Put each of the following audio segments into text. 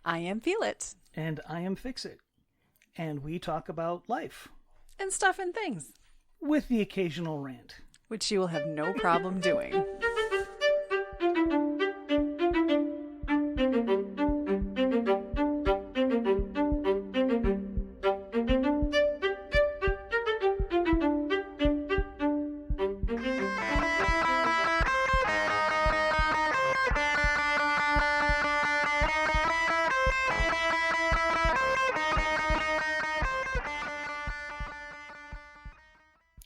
I am Feel It. And I am Fix It. And we talk about life. And stuff and things. With the occasional rant. Which you will have no problem doing.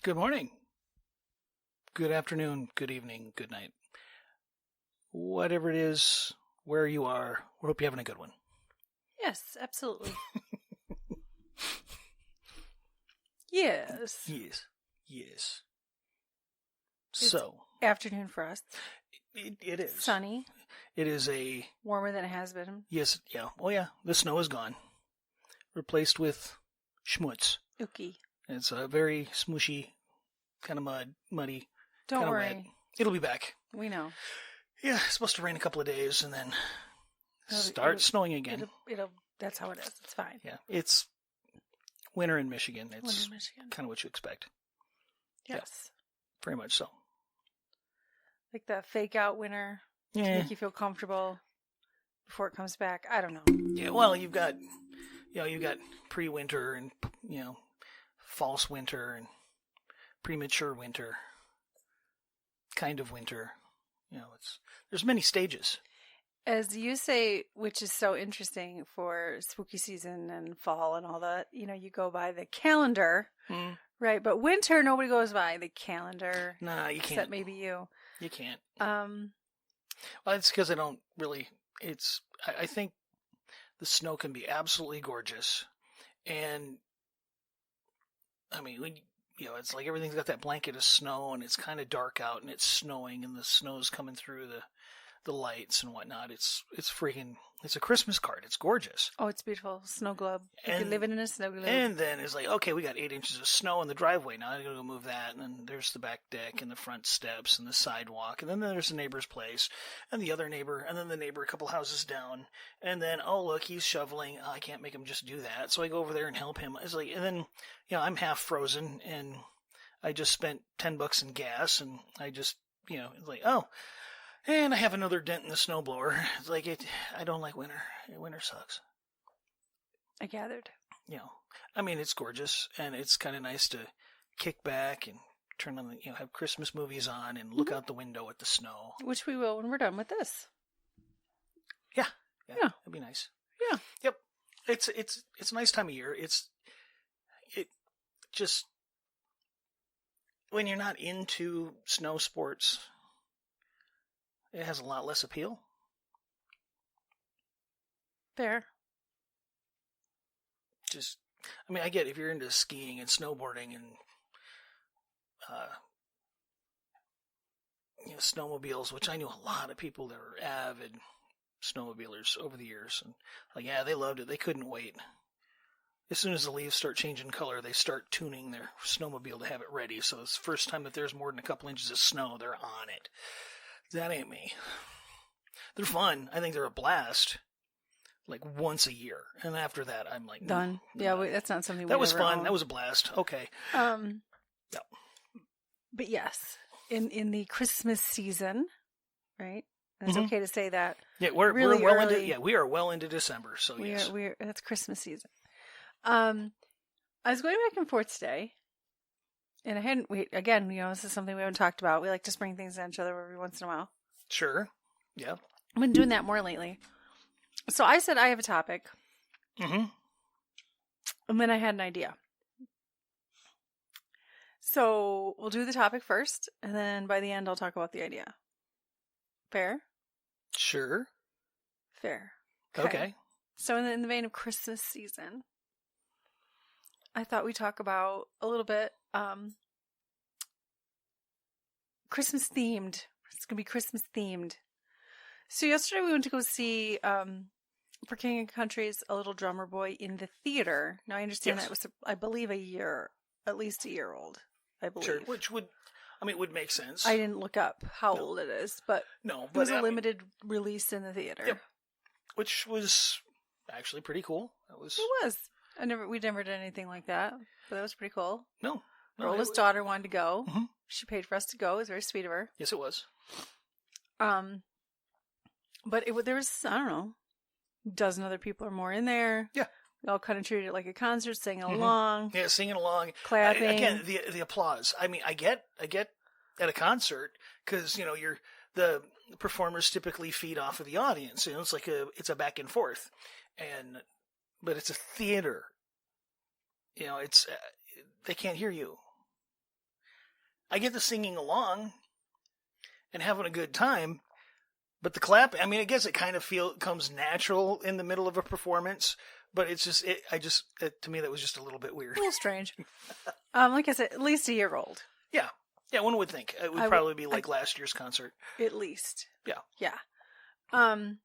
Good morning. Good afternoon, good evening, good night. Whatever it is, where you are, we hope you're having a good one. Yes, absolutely. Yes. Yes. So. Afternoon for us. It is. Sunny. It is a. Warmer than it has been. Yes, yeah. Oh, yeah. The snow is gone. Replaced with schmutz. Ookie. It's a very smooshy, kind of muddy. Don't worry. Wet. It'll be back. We know. Yeah, it's supposed to rain a couple of days and then start snowing again. That's how it is. It's fine. Yeah, it's winter in Michigan. It's winter in Michigan. Kind of what you expect. Yes. Yeah, very much so. Like that fake out winter to make you feel comfortable before it comes back. I don't know. Yeah, well, you've got pre-winter and, false winter and premature winter, kind of winter. There's many stages. As you say, which is so interesting for spooky season and fall and all that, you go by the calendar, right? But winter, nobody goes by the calendar. Nah, you can't. Except maybe you. You can't. Well, it's because I don't really, I think the snow can be absolutely gorgeous. And, I mean, it's like everything's got that blanket of snow and it's kind of dark out and it's snowing and the snow's coming through the lights and whatnot. It's a Christmas card. It's gorgeous. Oh, it's beautiful. Snow globe. You can live in a snow globe. And then it's like, okay, we got 8 inches of snow in the driveway. Now I'm going to go move that. And then there's the back deck and the front steps and the sidewalk. And then there's the neighbor's place and the other neighbor. And then the neighbor a couple houses down. And then, oh, look, he's shoveling. Oh, I can't make him just do that. So I go over there and help him. It's like, and then, I'm half frozen and I just spent $10 in gas. And I just, it's like, oh. And I have another dent in the snowblower. It's like I don't like winter. Winter sucks. I gathered. I mean, it's gorgeous, and it's kind of nice to kick back and turn on have Christmas movies on and look out the window at the snow. Which we will when we're done with this. Yeah. That'd be nice. Yeah. Yep. It's a nice time of year. It just when you're not into snow sports. It has a lot less appeal. Fair. I get if you're into skiing and snowboarding and, snowmobiles, which I knew a lot of people that were avid snowmobilers over the years. And they loved it. They couldn't wait. As soon as the leaves start changing color, they start tuning their snowmobile to have it ready. So it's the first time that there's more than a couple inches of snow, they're on it. That ain't me. They're fun. I think they're a blast. Like once a year. And after that, I'm like... Done. That's not something that was fun. Own. That was a blast. Okay. Yep. But yes, in the Christmas season, right? It's okay to say that. Yeah, we're well into... Yeah, we are well into December, so yes. That's Christmas season. I was going back and forth today. And I hadn't, this is something we haven't talked about. We like to spring things on each other every once in a while. Sure. Yeah. I've been doing that more lately. So I said I have a topic. Mm-hmm. And then I had an idea. So we'll do the topic first. And then by the end, I'll talk about the idea. Fair? Sure. Fair. Okay. So in the vein of Christmas season, I thought we'd talk about a little bit Christmas themed. It's going to be Christmas themed. So yesterday we went to go see for King of Country's A Little Drummer Boy in the theater. Now I understand that was, I believe, at least a year old. I believe. Sure, which would make sense. I didn't look up how old it is, but it was a limited release in the theater. Yep. Which was actually pretty cool. It was. It was. We never did anything like that, but that was pretty cool. No. Our oldest daughter wanted to go. Mhm. She paid for us to go. It was very sweet of her. Yes, it was. But there was, I don't know, a dozen other people or more in there. Yeah. We all kind of treated it like a concert, singing Mhm. along. Yeah, singing along, clapping. Again, the applause. I mean, I get at a concert because the performers typically feed off of the audience. It's like it's a back and forth, but it's a theater. It's they can't hear you. I get the singing along and having a good time, but the clap. I mean, I guess it kind of comes natural in the middle of a performance. But it's just, to me, that was just a little bit weird. A little strange. Like I said, at least a year old. Yeah. Yeah, one would think. It would probably be like last year's concert. At least. Yeah. Yeah. Again,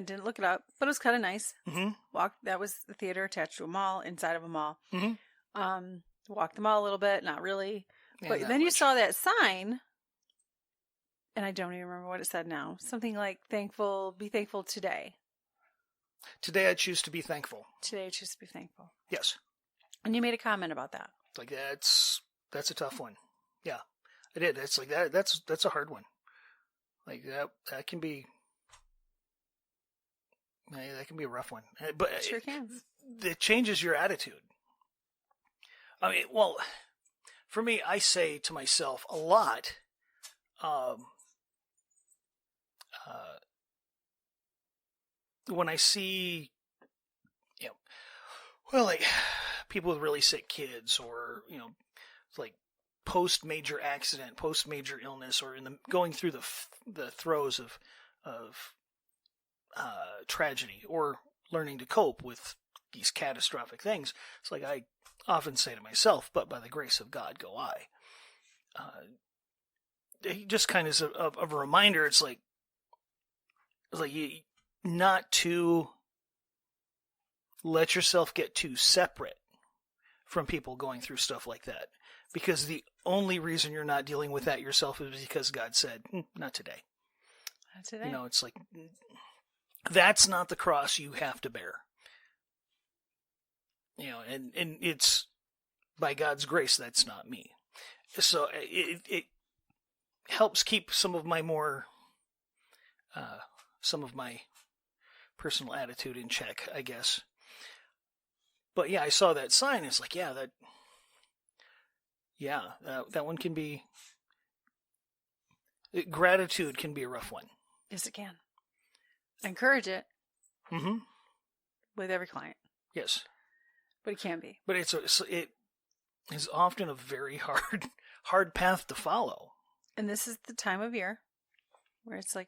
didn't look it up, but it was kind of nice. Mm-hmm. That was the theater attached to a mall, inside of a mall. Mm-hmm. Walked the mall a little bit, not really. Yeah, but then you saw that sign, and I don't even remember what it said now. Something like, be thankful today. Today I choose to be thankful. Today I choose to be thankful. Yes. And you made a comment about that. Like that's a tough one. Yeah, I did. It's like that. That's a hard one. Like that can be. That can be a rough one. But it sure can. It changes your attitude. I mean, well, for me, I say to myself a lot. When I see, like people with really sick kids, or like post major accident, post major illness, or going through the throes of tragedy, or learning to cope with these catastrophic things. It's like I often say to myself, "But by the grace of God, go I." Just kind of of a reminder. It's like you. Not to let yourself get too separate from people going through stuff like that. Because the only reason you're not dealing with that yourself is because God said, not today. Not today. It's like, that's not the cross you have to bear. And it's, by God's grace, that's not me. So it helps keep some of my personal attitude in check, I guess. But yeah, I saw that sign. It's like, that one can be. Gratitude can be a rough one. Yes, it can. I encourage it. Mm-hmm. With every client. Yes. But it can be. But it is often a very hard path to follow. And this is the time of year where it's like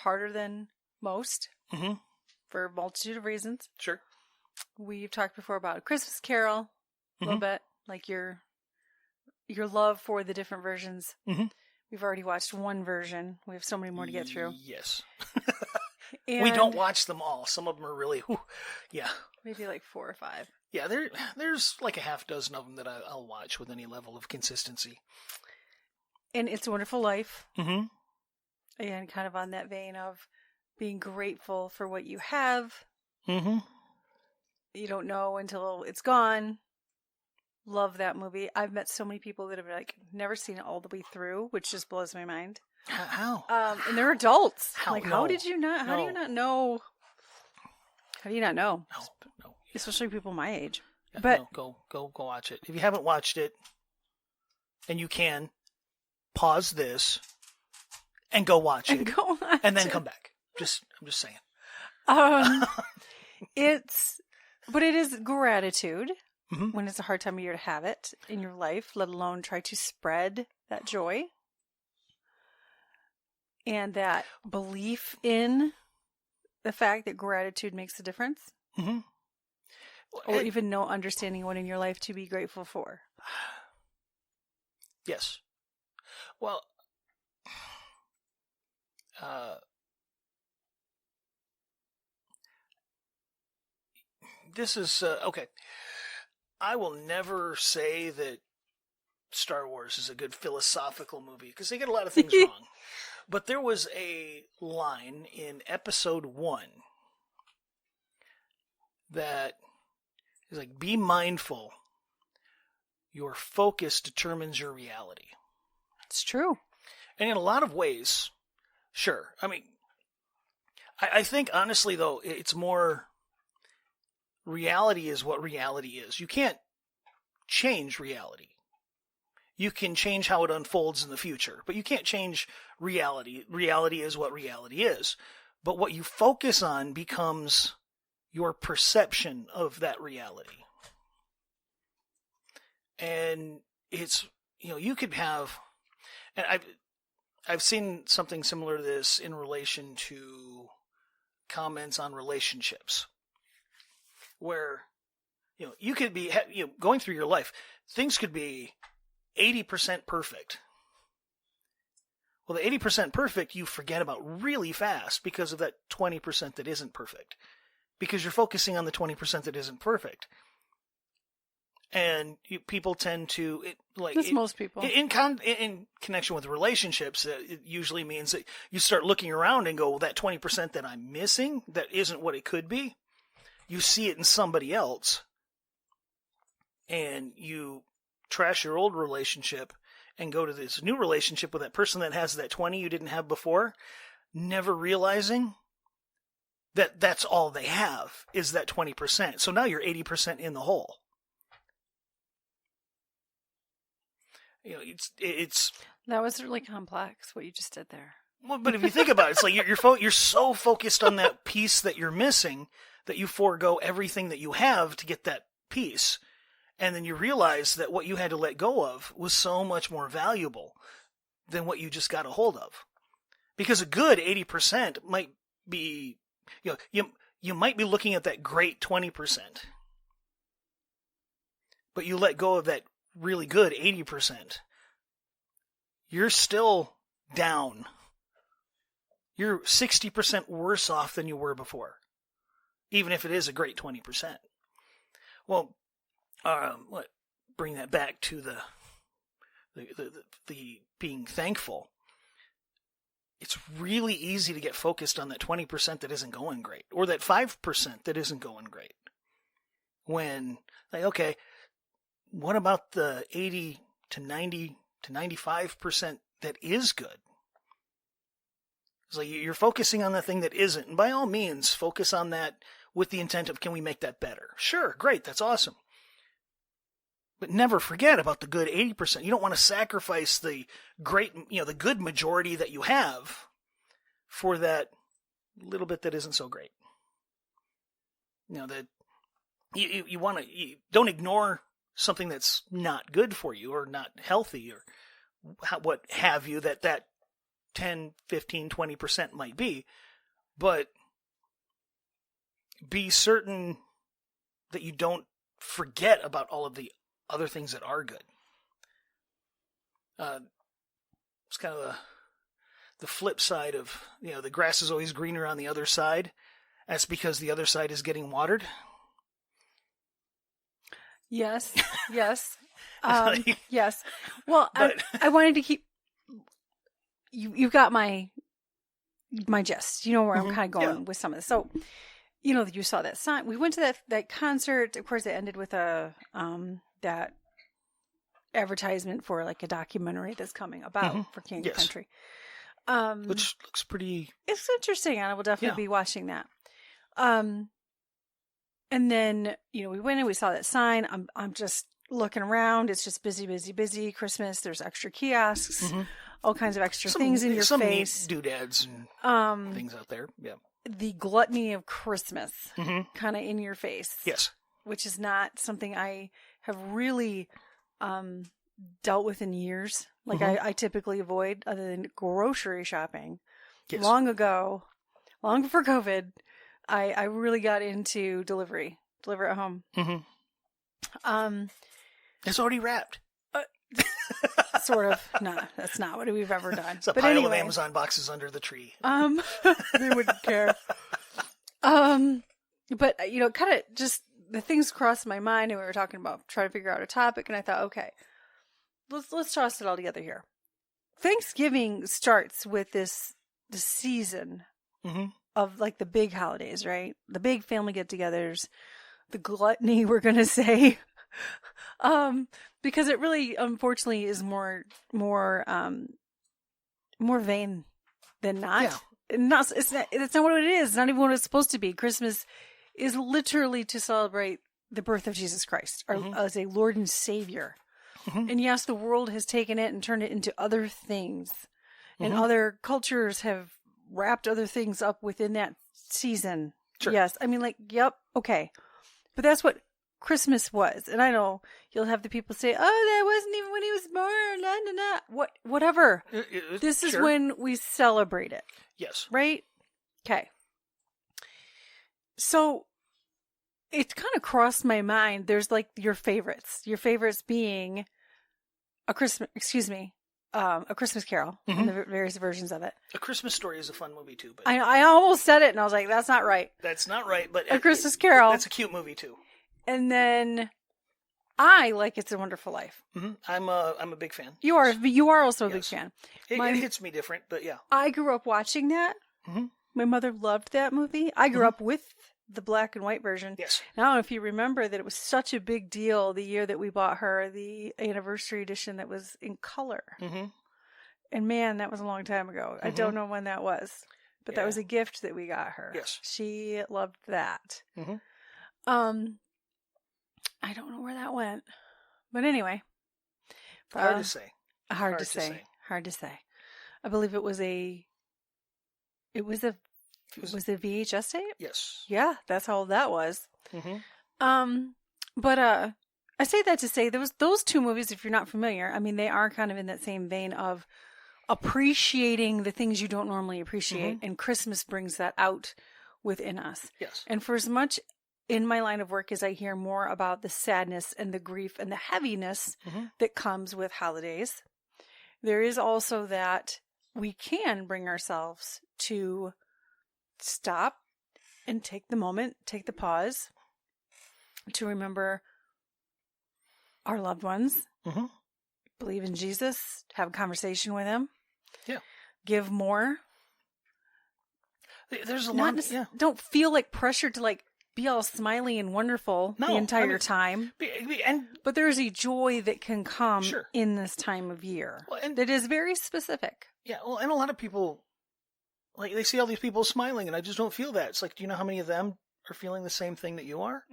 harder than most. Mm-hmm. For a multitude of reasons. Sure. We've talked before about A Christmas Carol a little bit, like your love for the different versions. Mm-hmm. We've already watched one version. We have so many more to get through. Yes. And we don't watch them all. Some of them are really, maybe like 4 or 5. Yeah, there's like a half dozen of them that I'll watch with any level of consistency. And It's a Wonderful Life. Mm-hmm. And kind of on that vein of being grateful for what you have. Mm-hmm. You don't know until it's gone. Love that movie. I've met so many people that have never seen it all the way through, which just blows my mind. How? And they're adults. How? How did you not? How do you not know? How do you not know? No. Especially people my age. Yeah, but no, go watch it. If you haven't watched it, and you can, pause this and go watch it, and then come back. I'm just saying. But it is gratitude mm-hmm. when it's a hard time of year to have it in your life, let alone try to spread that joy and that belief in the fact that gratitude makes a difference. Mm-hmm. Or even no understanding what in your life to be grateful for. Yes. Well, this is, okay. I will never say that Star Wars is a good philosophical movie, because they get a lot of things wrong. But there was a line in episode 1 that is like, be mindful. Your focus determines your reality. It's true. And in a lot of ways, sure. I mean, I think honestly though, it's more reality is what reality is. You can't change reality. You can change how it unfolds in the future, but you can't change reality. Reality is what reality is. But what you focus on becomes your perception of that reality. And it's, you could have, and I've seen something similar to this in relation to comments on relationships, where, you could be, going through your life, things could be 80% perfect. Well, the 80% perfect you forget about really fast because of that 20% that isn't perfect. Because you're focusing on the 20% that isn't perfect. And people tend to, most people. In connection with relationships, it usually means that you start looking around and go, well, that 20% that I'm missing, that isn't what it could be. You see it in somebody else. And you trash your old relationship and go to this new relationship with that person that has that 20 you didn't have before, never realizing that that's all they have is that 20%. So now you're 80% in the hole. It's that was really complex what you just did there. Well, but if you think about it, it's like you're so focused on that piece that you're missing that you forego everything that you have to get that piece. And then you realize that what you had to let go of was so much more valuable than what you just got a hold of. Because a good 80% might be, you might be looking at that great 20%. But you let go of that really good 80%. You're still down. You're 60% worse off than you were before. Even if it is a great 20%. Well, bring that back to the being thankful. It's really easy to get focused on that 20% that isn't going great, or that 5% that isn't going great. When, okay, what about the 80 to 90 to 95% that is good? It's like you're focusing on the thing that isn't, and by all means, focus on that with the intent of, can we make that better? Sure, great, that's awesome. But never forget about the good 80%. You don't want to sacrifice the great, the good majority that you have for that little bit that isn't so great. That you want to, don't ignore something that's not good for you or not healthy or what have you, that 10, 15, 20% might be. But be certain that you don't forget about all of the other things that are good. It's kind of the flip side of, the grass is always greener on the other side. That's because the other side is getting watered. Yes. Yes. Yes. Well, I wanted to keep, you got my gist. You know where I'm kind of going with some of this. So, you saw that sign. We went to that concert. Of course, it ended with that advertisement for like a documentary that's coming about for King of Country. Which looks pretty... It's interesting. I will definitely be watching that. And then, we went and we saw that sign. I'm just looking around. It's just busy, busy, busy. Christmas. There's extra kiosks, all kinds of extra things in your some face. Some doodads and things out there. Yeah. The gluttony of Christmas kind of in your face. Yes. Which is not something I have really dealt with in years. Like I typically avoid, other than grocery shopping. Yes. Long before COVID, I really got into deliver at home. It's already wrapped. Sort of. No, that's not what we've ever done. It's a pile of Amazon boxes under the tree. They wouldn't care. But kind of just the things crossed my mind, and we were talking about trying to figure out a topic, and I thought, okay, let's toss it all together here. Thanksgiving starts with this season of like the big holidays, right? The big family get-togethers, the gluttony, we're gonna say, because it really, unfortunately, is more vain than not. Yeah. Not it's not It's not what it is. It's not even what it's supposed to be. Christmas is literally to celebrate the birth of Jesus Christ, as a Lord and Savior. And yes, the world has taken it and turned it into other things, and other cultures have wrapped other things up within that season. Sure. Yes, I mean, like, yep, okay, but that's what Christmas was. And I know you'll have the people say, "Oh, that wasn't even when he was born." Nah, nah, nah. Whatever. This is Sure. when we celebrate it, Yes. right? Okay. So it kind of crossed my mind. There's like your favorites being a Christmas Carol, and the various versions of it. A Christmas Story is a fun movie too, but I almost said it, and I was like, that's not right. that's not right. But A Christmas Carol. That's a cute movie too. And then I like It's a Wonderful Life. I'm a big fan. You are also a big fan. It hits me different, but yeah. I grew up watching that. My mother loved that movie. I grew up with the black and white version. Yes. And I don't know if you remember that it was such a big deal the year that we bought her the anniversary edition that was in color. And man, that was a long time ago. I don't know when that was, but that was a gift that we got her. Yes. She loved that. I don't know where that went, but anyway. Hard to say. Hard to say. I believe it was a VHS tape? Yes. Yeah, that's how old that was. But I say that to say those two movies, if you're not familiar, I mean, they are kind of in that same vein of appreciating the things you don't normally appreciate, and Christmas brings that out within us. Yes. And for as much in my line of work as I hear more about the sadness and the grief and the heaviness that comes with holidays, there is also that we can bring ourselves to stop and take the moment, take the pause to remember our loved ones, believe in Jesus, have a conversation with him, give more. There's a lot. Don't feel like pressure to like be all smiley and wonderful the entire time. But there's a joy that can come in this time of year that is very specific. Yeah, well, and a lot of people, like, they see all these people smiling, and I just don't feel that. It's like, do you know how many of them are feeling the same thing that you are?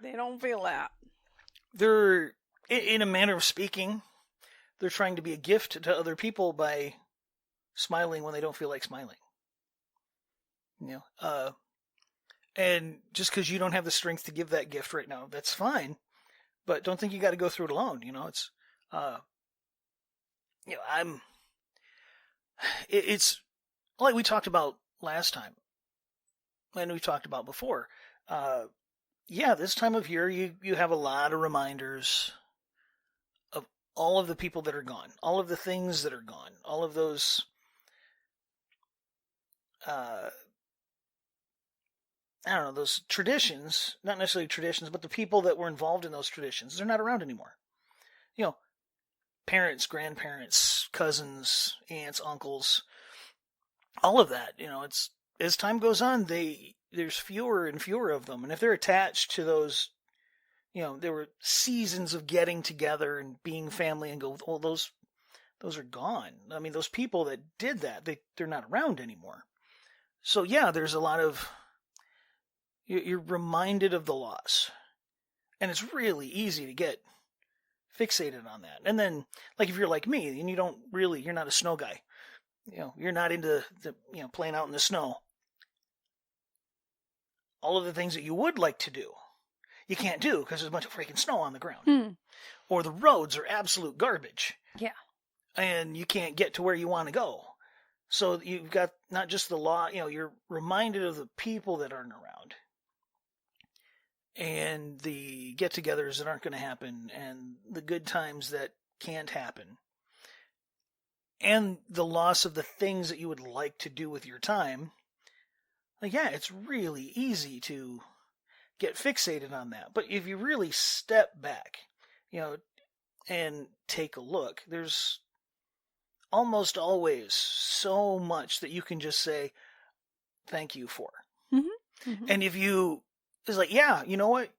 They don't feel that. They're, in a manner of speaking, they're trying to be a gift to other people by smiling when they don't feel like smiling. You know, and just because you don't have the strength to give that gift right now, that's fine. But don't think you got to go through it alone. You know, it's, it's like we talked about last time, and we talked about before. This time of year, you have a lot of reminders of all of the people that are gone, all of the things that are gone, all of those, those traditions, not necessarily traditions, but the people that were involved in those traditions, they're not around anymore. You know, parents, grandparents, cousins, aunts, uncles, all of that. You know, it's, as time goes on, there's fewer and fewer of them. And if they're attached to those, you know, there were seasons of getting together and being family and go, well, those are gone. I mean, those people that did that, they're not around anymore. So yeah, there's a lot of, you're reminded of the loss. And it's really easy to get fixated on that. And then, like, if you're like me, and you're not a snow guy, you know, you're not into playing out in the snow. All of the things that you would like to do, you can't do because there's a bunch of freaking snow on the ground. Or the roads are absolute garbage. Yeah. And you can't get to where you want to go. So you've got not just the law, you're reminded of the people that aren't around. And the get-togethers that aren't going to happen, and the good times that can't happen. And the loss of the things that you would like to do with your time. Like, yeah, it's really easy to get fixated on that. But if you really step back, and take a look, there's almost always so much that you can just say, thank you for. Mm-hmm. And if you, it's like, yeah, you know what?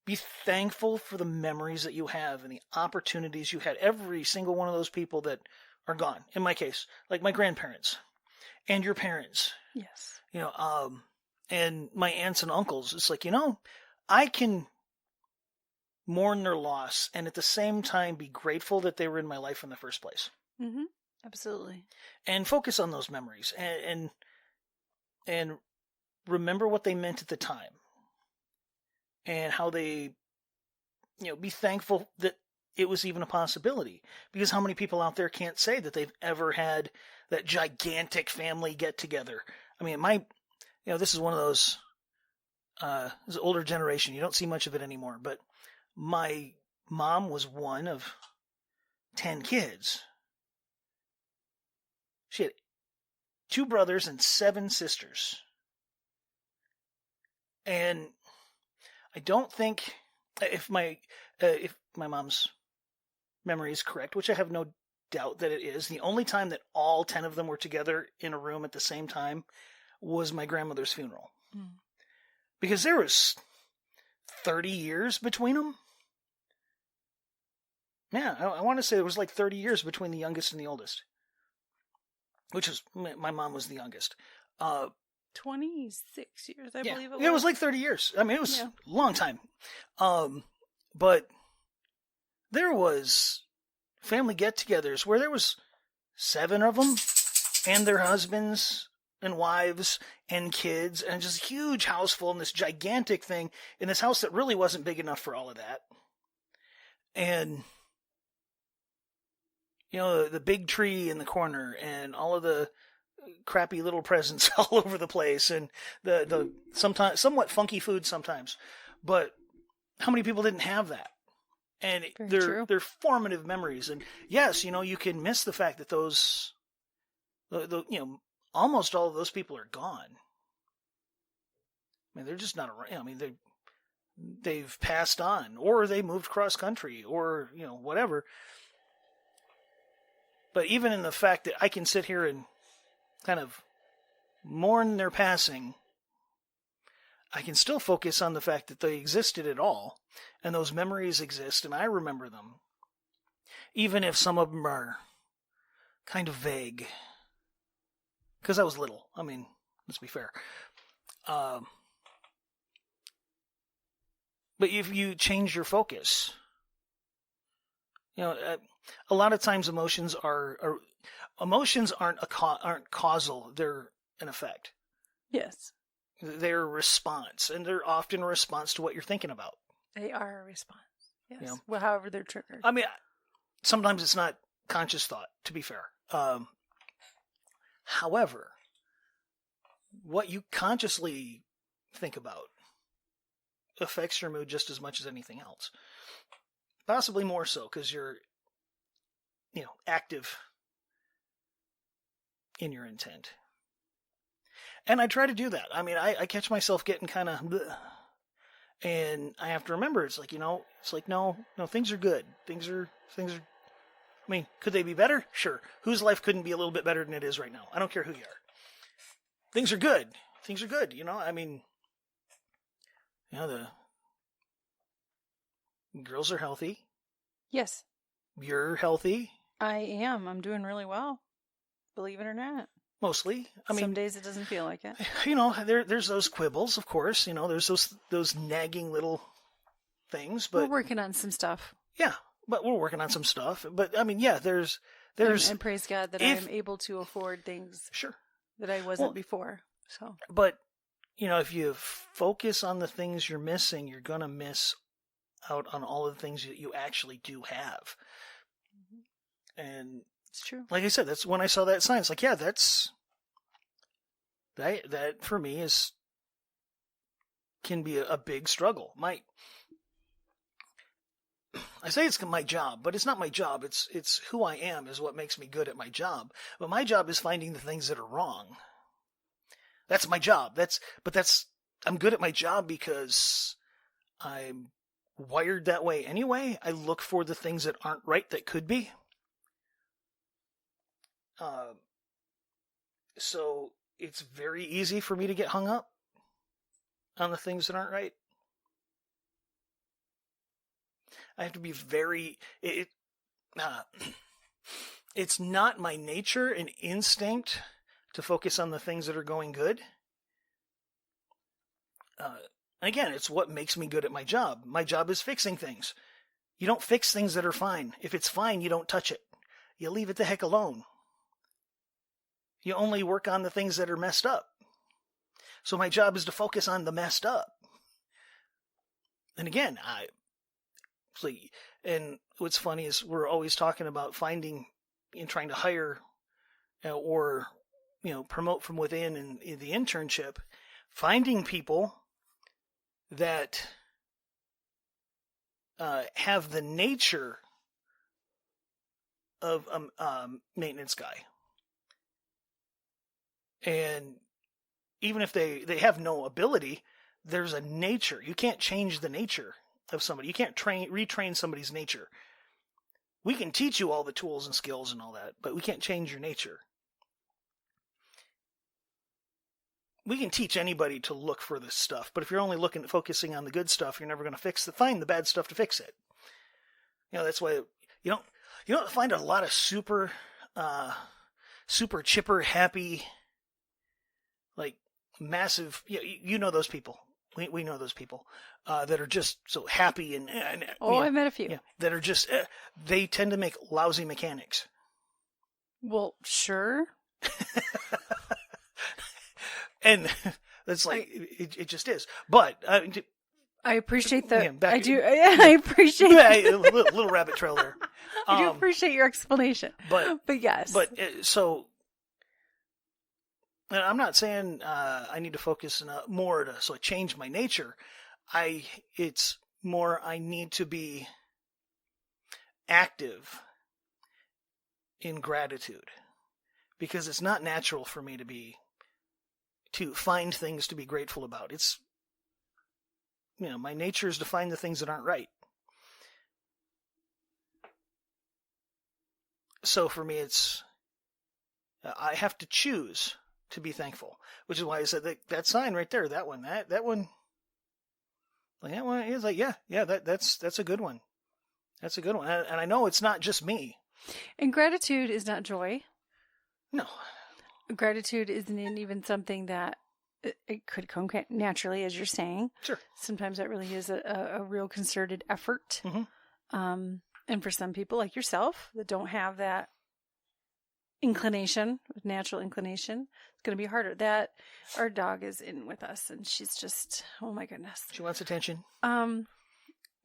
Be thankful for the memories that you have and the opportunities you had. Every single one of those people that are gone. In my case, like my grandparents and your parents, Yes. And my aunts and uncles. It's like, I can mourn their loss and at the same time be grateful that they were in my life in the first place. Mm-hmm. Absolutely. And focus on those memories and remember what they meant at the time. And how they, be thankful that it was even a possibility. Because how many people out there can't say that they've ever had that gigantic family get together? I mean, this is one of those, this is older generation. You don't see much of it anymore. But my mom was one of 10 kids. She had 2 brothers and 7 sisters. And I don't think, if my mom's memory is correct, which I have no doubt that it is, the only time that all 10 of them were together in a room at the same time was my grandmother's funeral. Mm. Because there was 30 years between them. Yeah, I want to say it was like 30 years between the youngest and the oldest. Which was, my mom was the youngest. 26 years, I believe it was. It was like 30 years. I mean, it was a long time. But there was family get-togethers where there was 7 of them and their husbands and wives and kids and just a huge house full and this gigantic thing in this house that really wasn't big enough for all of that. And, the big tree in the corner and all of the crappy little presents all over the place and the sometimes somewhat funky food sometimes. But how many people didn't have that? And they're formative memories. And yes, you can miss the fact that those, almost all of those people are gone. I mean, they're just not around. I mean, they've passed on, or they moved cross country, or whatever. But even in the fact that I can sit here and kind of mourn their passing, I can still focus on the fact that they existed at all, and those memories exist, and I remember them. Even if some of them are kind of vague. Because I was little. I mean, let's be fair. But if you change your focus, a lot of times emotions aren't causal; they're an effect. Yes, they're a response, and they're often a response to what you're thinking about. They are a response. Yes, well, however they're triggered. I mean, sometimes it's not conscious thought. To be fair, however, what you consciously think about affects your mood just as much as anything else. Possibly more so because you're, active in your intent. And I try to do that. I mean, I catch myself getting kind of, and I have to remember, it's like, it's like, no, things are good. Things are, I mean, could they be better? Sure. Whose life couldn't be a little bit better than it is right now? I don't care who you are. Things are good. Things are good. I mean, the girls are healthy. Yes. You're healthy. I am. I'm doing really well. Believe it or not. Mostly. I mean, some days it doesn't feel like it. There's those quibbles, of course. There's those nagging little things. But we're working on some stuff. Yeah, but we're working on some stuff. But I mean, yeah, there's and praise God that I am able to afford things. Sure. That I wasn't before. So. But if you focus on the things you're missing, you're gonna miss out on all of the things that you actually do have. Mm-hmm. And it's true. Like I said, that's when I saw that sign. It's like, yeah, that for me can be a big struggle. I say it's my job, but it's not my job. It's who I am is what makes me good at my job. But my job is finding the things that are wrong. That's my job. I'm good at my job because I'm wired that way anyway. I look for the things that aren't right that could be. So it's very easy for me to get hung up on the things that aren't right. I have to be very, it's not my nature and instinct to focus on the things that are going good. Again, it's what makes me good at my job. My job is fixing things. You don't fix things that are fine. If it's fine, you don't touch it. You leave it the heck alone. You only work on the things that are messed up. So my job is to focus on the messed up. And again, and what's funny is we're always talking about finding and trying to hire or promote from within in the internship, finding people that have the nature of a maintenance guy. And even if they have no ability, there's a nature. You can't change the nature of somebody. You can't retrain somebody's nature. We can teach you all the tools and skills and all that, but we can't change your nature. We can teach anybody to look for this stuff, but if you're only focusing on the good stuff, you're never going to find the bad stuff to fix it. That's why you don't find a lot of super chipper, happy, like massive. You know those people. We know those people that are just so happy and I met a few. Yeah, that are just they tend to make lousy mechanics. Well, sure. And it's like it just is. But I appreciate that. Yeah, I appreciate a little rabbit trail there. I do appreciate your explanation. But yes. But so, and I'm not saying I need to focus more to sort of change my nature. It's more I need to be active in gratitude, because it's not natural for me to find things to be grateful about. It's, my nature is to find the things that aren't right. So for me, it's, I have to choose to be thankful, which is why I said that sign right there, that one is like, that's a good one. That's a good one. And I know it's not just me. And gratitude is not joy. No. Gratitude isn't even something that it could come naturally, as you're saying. Sure. Sometimes that really is a real concerted effort. Mm-hmm. And for some people like yourself that don't have that natural inclination, it's going to be harder. That our dog is in with us, and she's just, oh my goodness. She wants attention.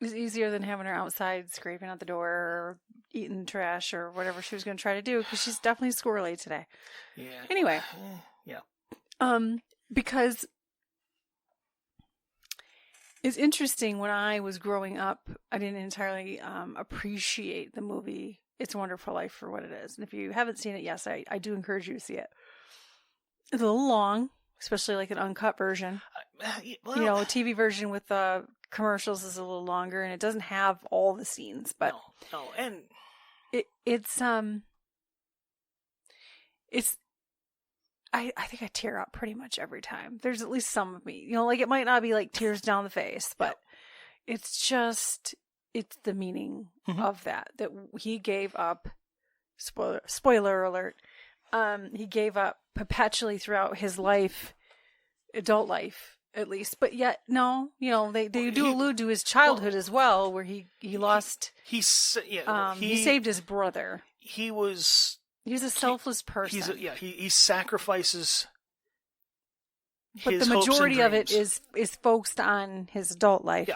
It's easier than having her outside scraping out the door or eating trash or whatever she was going to try to do, because she's definitely squirrely today. Yeah. Anyway. Yeah. Because it's interesting, when I was growing up, I didn't entirely appreciate the movie It's a Wonderful Life for what it is. And if you haven't seen it, yes, I do encourage you to see it. It's a little long, especially like an uncut version. Well, a TV version with commercials is a little longer, and it doesn't have all the scenes. But no, and it's I think I tear up pretty much every time. There's at least some of me, like it might not be like tears down the face, but it's the meaning of that he gave up. Spoiler alert. He gave up perpetually throughout his life, adult life at least, but yet no, they do allude to his childhood as well, where he lost. He saved his brother. He's a selfless person. He sacrifices. But the majority of it is focused on his adult life,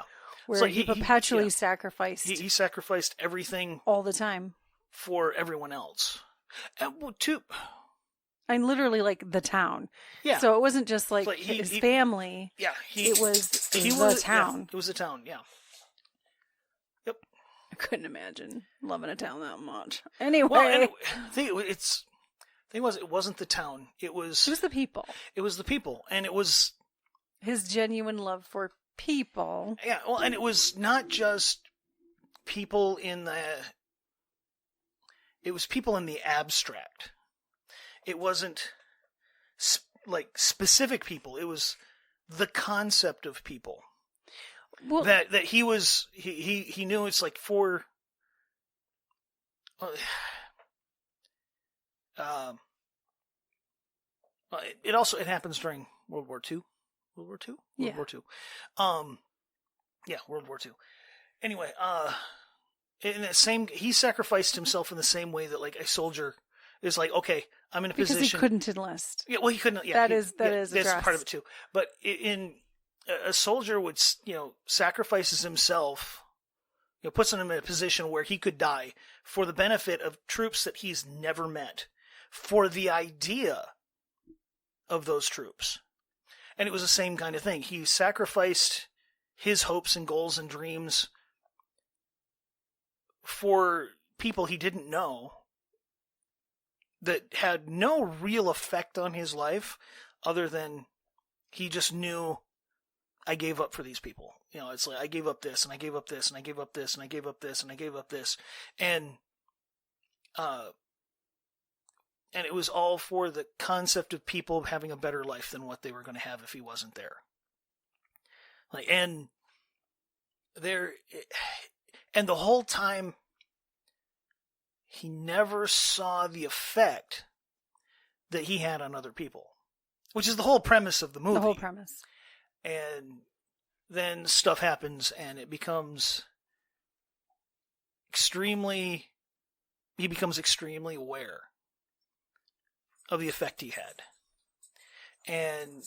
where he perpetually sacrificed. He sacrificed everything all the time for everyone else, and literally like the town. Yeah. So it wasn't just like his family. Yeah. It was the town. Yeah, it was the town. Yeah. Yep. I couldn't imagine loving a town that much. Anyway, it wasn't the town. It was the people. It was the people, and it was his genuine love for people. Yeah. Well, and it was not just people it was people in the abstract. It wasn't like specific people. It was the concept of people. Well, that he was he knew it's like for it happens during World War II. World War II? Yeah. World War II. Yeah, World War II. Anyway, in the same, he sacrificed himself in the same way that like a soldier is like, okay, I'm in a because position. he couldn't enlist. Yeah, well, he couldn't. Yeah, that is that's addressed. part of it too. But in a soldier would, sacrifices himself, puts him in a position where he could die for the benefit of troops that he's never met, for the idea of those troops. And it was the same kind of thing. He sacrificed his hopes and goals and dreams for people he didn't know that had no real effect on his life other than he just knew, I gave up for these people. It's like I gave up this and I gave up this and I gave up this and I gave up this and I gave up this. And it was all for the concept of people having a better life than what they were going to have if he wasn't there. And the whole time he never saw the effect that he had on other people, which is the whole premise of the movie. The whole premise. And then stuff happens and it becomes he becomes extremely aware of the effect he had. And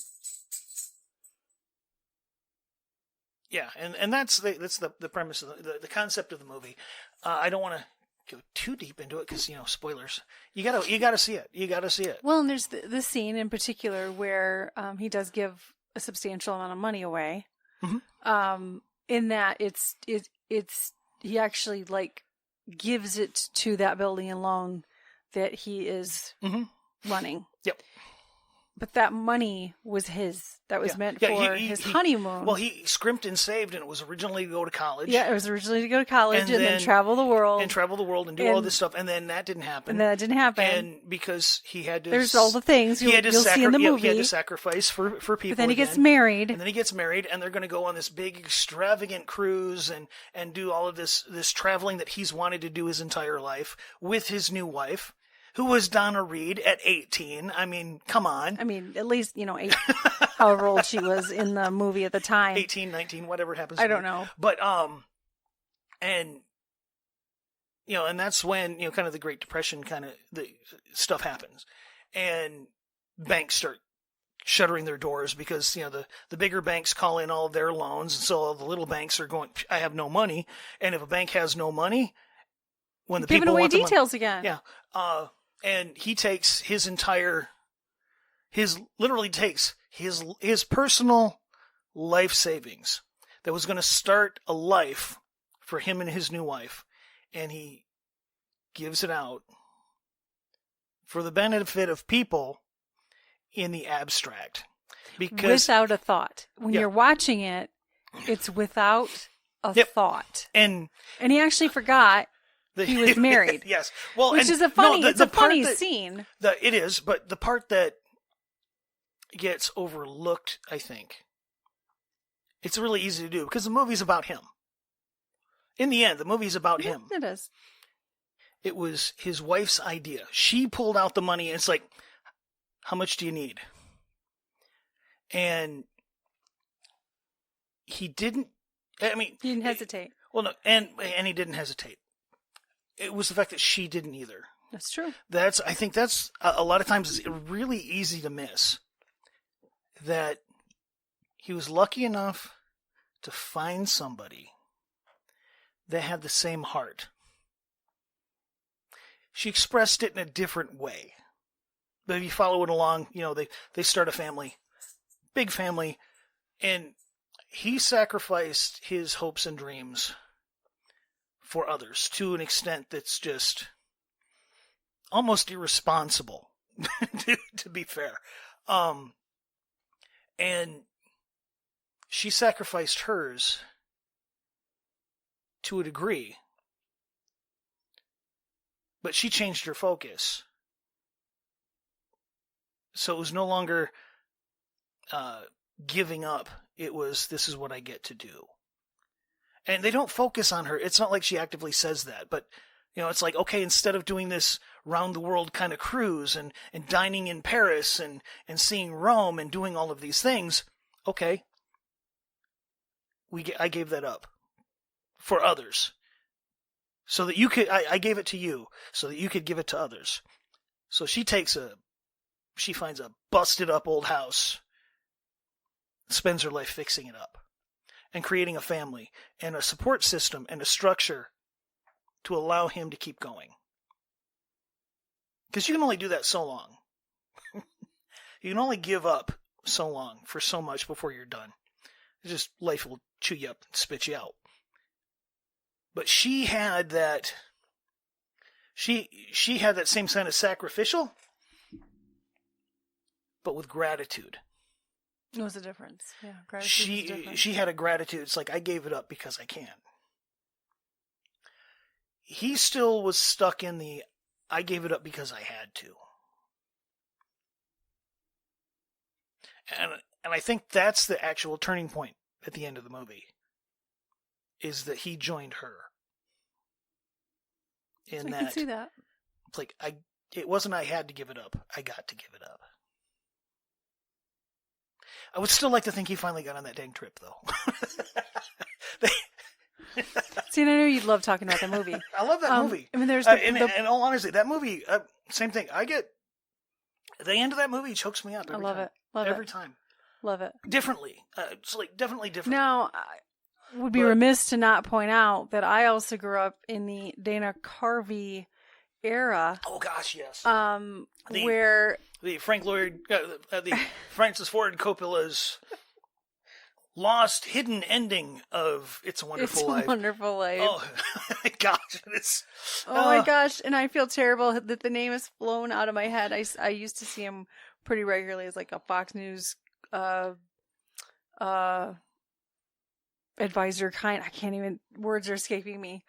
yeah, and that's the premise of the concept of the movie. I don't want to go too deep into it because spoilers. You gotta see it. You gotta see it. Well, and there's this scene in particular where he does give a substantial amount of money away. Mm-hmm. In that it's he actually like gives it to that building and loan that he is running. Yep. But that money was his. That was meant for his honeymoon. Well, he scrimped and saved, and it was originally to go to college. Yeah, it was originally to go to college and then travel the world. And travel the world and do all this stuff. And then that didn't happen. And because he had to... There's all the things you'll see in the movie. He had to sacrifice for people. But then he gets married. And then he gets married, and they're going to go on this big, extravagant cruise and do all of this traveling that he's wanted to do his entire life with his new wife, who was Donna Reed at 18. I mean, come on. I mean, at least, 8, however old she was in the movie at the time. 18, 19, whatever it happens. I don't know. But, and that's when, kind of the Great Depression kind of the stuff happens. And banks start shuttering their doors because, the bigger banks call in all of their loans. And so all the little banks are going, I have no money. And if a bank has no money, when the giving people away want details again. Yeah. And he takes his personal life savings that was going to start a life for him and his new wife, and he gives it out for the benefit of people in the abstract. Because without a thought. When you're watching it, it's without a thought. And he actually forgot he was married. Yes. Well, which is a funny, it's a funny scene. It is, but the part that gets overlooked, I think, it's really easy to do because the movie's about him. In the end, the movie's about him. It is. It was his wife's idea. She pulled out the money and it's like, how much do you need? And he didn't hesitate. Well, no, and he didn't hesitate. It was the fact that she didn't either. That's true. I think that's a lot of times it's really easy to miss that he was lucky enough to find somebody that had the same heart. She expressed it in a different way. But if you follow it along, they start a family, big family, and he sacrificed his hopes and dreams for others to an extent that's just almost irresponsible, to be fair. And she sacrificed hers to a degree, but she changed her focus. So it was no longer giving up. It was, this is what I get to do. And they don't focus on her. It's not like she actively says that, but it's like, okay, instead of doing this round the world kind of cruise and dining in Paris and seeing Rome and doing all of these things, okay, I gave that up for others. So that you could, I gave it to you so that you could give it to others. So she finds a busted up old house, spends her life fixing it up and creating a family and a support system and a structure to allow him to keep going. Because you can only do that so long. You can only give up so long for so much before you're done. It's just life will chew you up and spit you out. But she had that. She had that same kind of sacrificial, but with gratitude. What was the difference? Yeah, gratitude. She had a gratitude. It's like, I gave it up because I can. He still was stuck in the, I gave it up because I had to. And I think that's the actual turning point at the end of the movie, is that he joined her. I can see that. It's like, it wasn't I had to give it up. I got to give it up. I would still like to think he finally got on that dang trip, though. See, and I know you'd love talking about that movie. I love that movie. I mean, there's in all honesty, that movie, same thing. The end of that movie chokes me up every time. Every time. Love it. Differently. It's like definitely different. Now, I would be remiss to not point out that I also grew up in the Dana Carvey era. Oh gosh, yes. Where the Frank Lloyd, the Francis Ford Coppola's lost hidden ending of It's a Wonderful Life. It's a Wonderful Life. Oh my gosh, my gosh, and I feel terrible that the name has flown out of my head. I used to see him pretty regularly as like a Fox News advisor kind. I can't even, words are escaping me.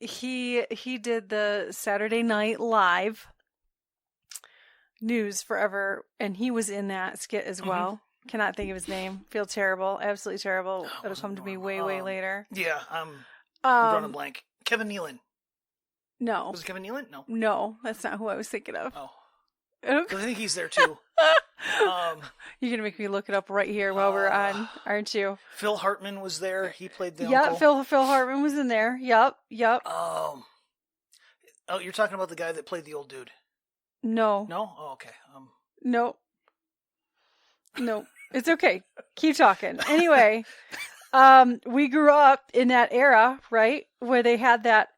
He did the Saturday Night Live News Forever, and he was in that skit as well. Mm-hmm. Cannot think of his name. Feel terrible. Absolutely terrible. It'll come to me way later. Yeah, I'm drawing a blank. Kevin Nealon. No. Was it Kevin Nealon? No. No, that's not who I was thinking of. Oh. Because I think he's there too. You're going to make me look it up right here while we're on, aren't you? Phil Hartman was there. He played the uncle. Yeah, Phil Hartman was in there. Yep. Oh, you're talking about the guy that played the old dude. No. No? Oh, okay. No. It's okay. Keep talking. Anyway, we grew up in that era, right? Where they had that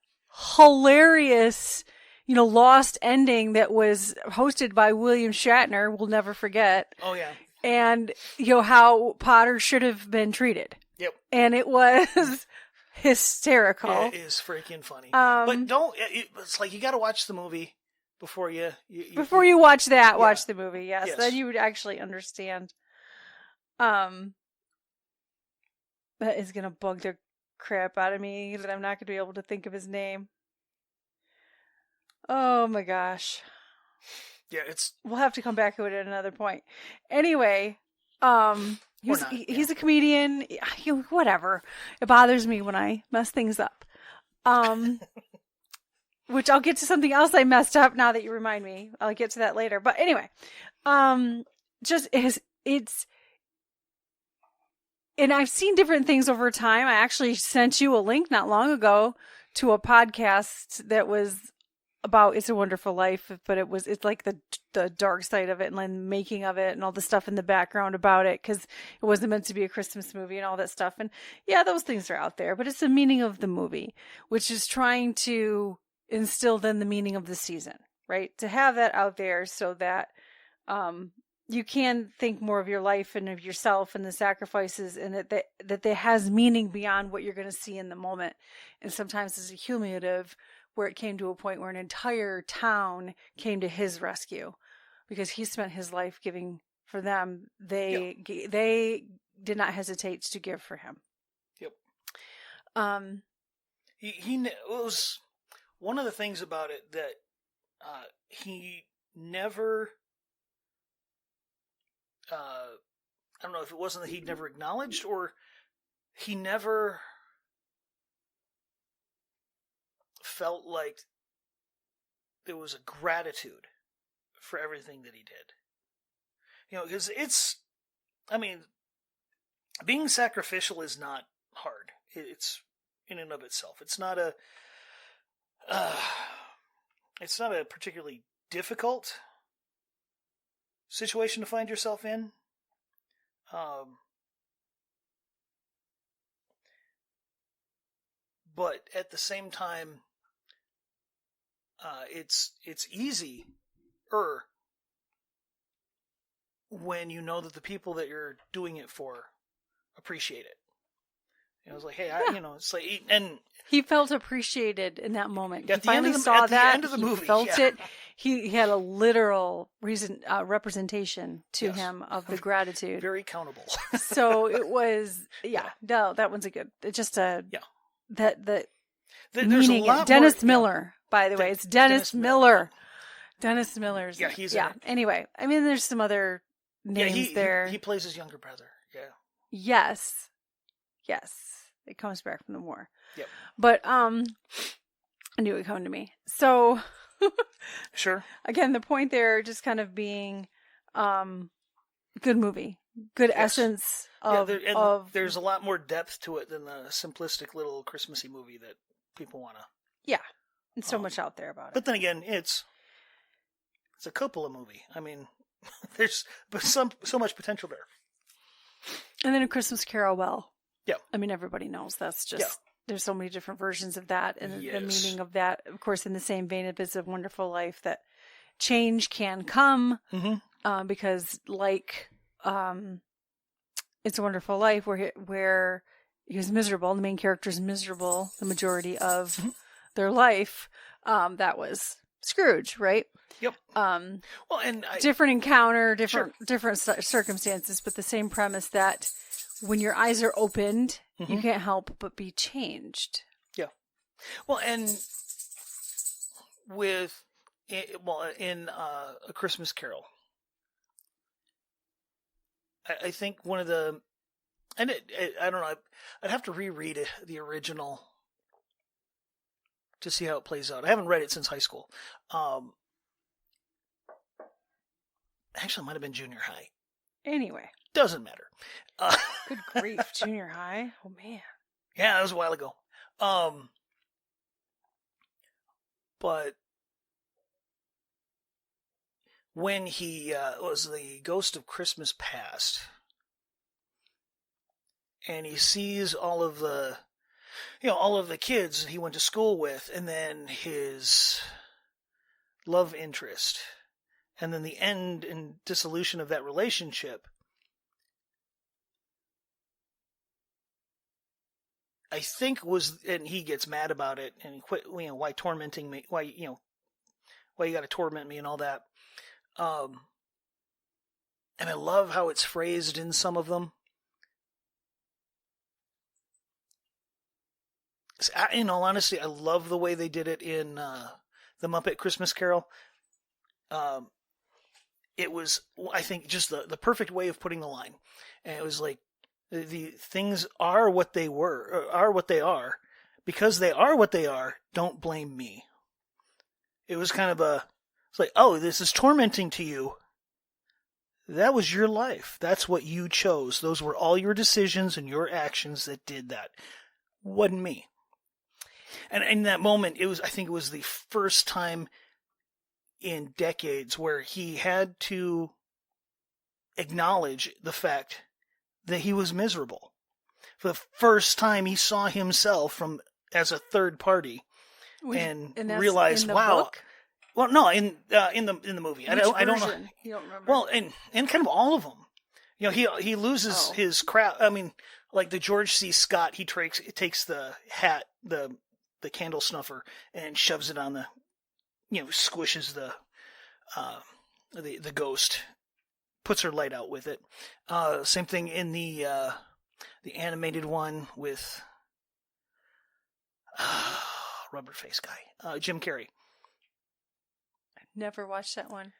hilarious, Lost ending that was hosted by William Shatner. We'll never forget. Oh, yeah. And, how Potter should have been treated. Yep. And it was hysterical. Yeah, it is freaking funny. But it's like you got to watch the movie before you watch that, yeah. Watch the movie. Yes. Then you would actually understand. That is going to bug the crap out of me that I'm not going to be able to think of his name. Oh my gosh. Yeah, we'll have to come back to it at another point. Anyway, he's a comedian. Whatever. It bothers me when I mess things up. Which I'll get to something else I messed up now that you remind me. I'll get to that later. But anyway, and I've seen different things over time. I actually sent you a link not long ago to a podcast that was about It's a Wonderful Life, but it's like the dark side of it and the making of it and all the stuff in the background about it, because it wasn't meant to be a Christmas movie and all that stuff. And yeah, those things are out there, but it's the meaning of the movie, which is trying to instill then the meaning of the season, right? To have that out there so that you can think more of your life and of yourself and the sacrifices, and that has meaning beyond what you're going to see in the moment. And sometimes it's cumulative, where it came to a point where an entire town came to his rescue because he spent his life giving for them. They did not hesitate to give for him. Yep. It was one of the things about it that he never I don't know if it wasn't that he'd never acknowledged or he never felt like there was a gratitude for everything that he did. Because being sacrificial is not hard. It's in and of itself. It's not a particularly difficult situation to find yourself in. But at the same time, it's easy when you know that the people that you're doing it for appreciate it. I was like, hey, it's like, and he felt appreciated in that moment. At He finally saw that. At the end of the movie, felt it. He had a literal representation to him of the gratitude. Very countable. So it was, no, that one's a good. It's just that meaning. Dennis Miller, by the way, it's Dennis Miller. Dennis Miller's. Yeah, he's Anyway, there's some other names there. He plays his younger brother. Yeah. Yes. It comes back from the war. Yep. But I knew it would come to me. So sure. Again, the point there just kind of being good movie. Good essence of there's a lot more depth to it than the simplistic little Christmassy movie that people want to. Yeah. And so much out there about it. But then again, it's a Coppola movie. There's so much potential there. And then A Christmas Carol, yeah. Everybody knows that's just, there's so many different versions of that. And the meaning of that, of course, in the same vein of It's a Wonderful Life, that change can come because like It's a Wonderful Life, where he was miserable, the main character's miserable the majority of their life, that was Scrooge, right? Yep. Different encounter, different circumstances, but the same premise that when your eyes are opened, you can't help but be changed. Yeah. Well, and in A Christmas Carol, I think one of the, and I don't know, I'd have to reread the original to see how it plays out. I haven't read it since high school. Actually, it might have been junior high. Anyway. Doesn't matter. Good grief, junior high? Oh, man. Yeah, that was a while ago. But when he was the ghost of Christmas Past, and he sees all of the kids he went to school with, and then his love interest, and then the end and dissolution of that relationship, I think and he gets mad about it, and he quit, why tormenting me, why you got to torment me and all that. And I love how it's phrased in some of them. In all honesty, I love the way they did it in The Muppet Christmas Carol. It was, I think, just the perfect way of putting the line. And it was like, the things are what they are. Because they are what they are, don't blame me. It was kind of it's like, oh, this is tormenting to you. That was your life. That's what you chose. Those were all your decisions and your actions that did that. Wasn't me. And in that moment, I think it was the first time in decades where he had to acknowledge the fact that he was miserable. For the first time, he saw himself as a third party, and realized, wow. Book? Well, no, in the movie. I don't know. You don't remember? Well, and kind of all of them. He loses his crap. Like the George C. Scott, he takes the hat, the candle snuffer, and shoves it on the, squishes the ghost, puts her light out with it. Same thing in the animated one with rubber face guy, Jim Carrey. Never watched that one.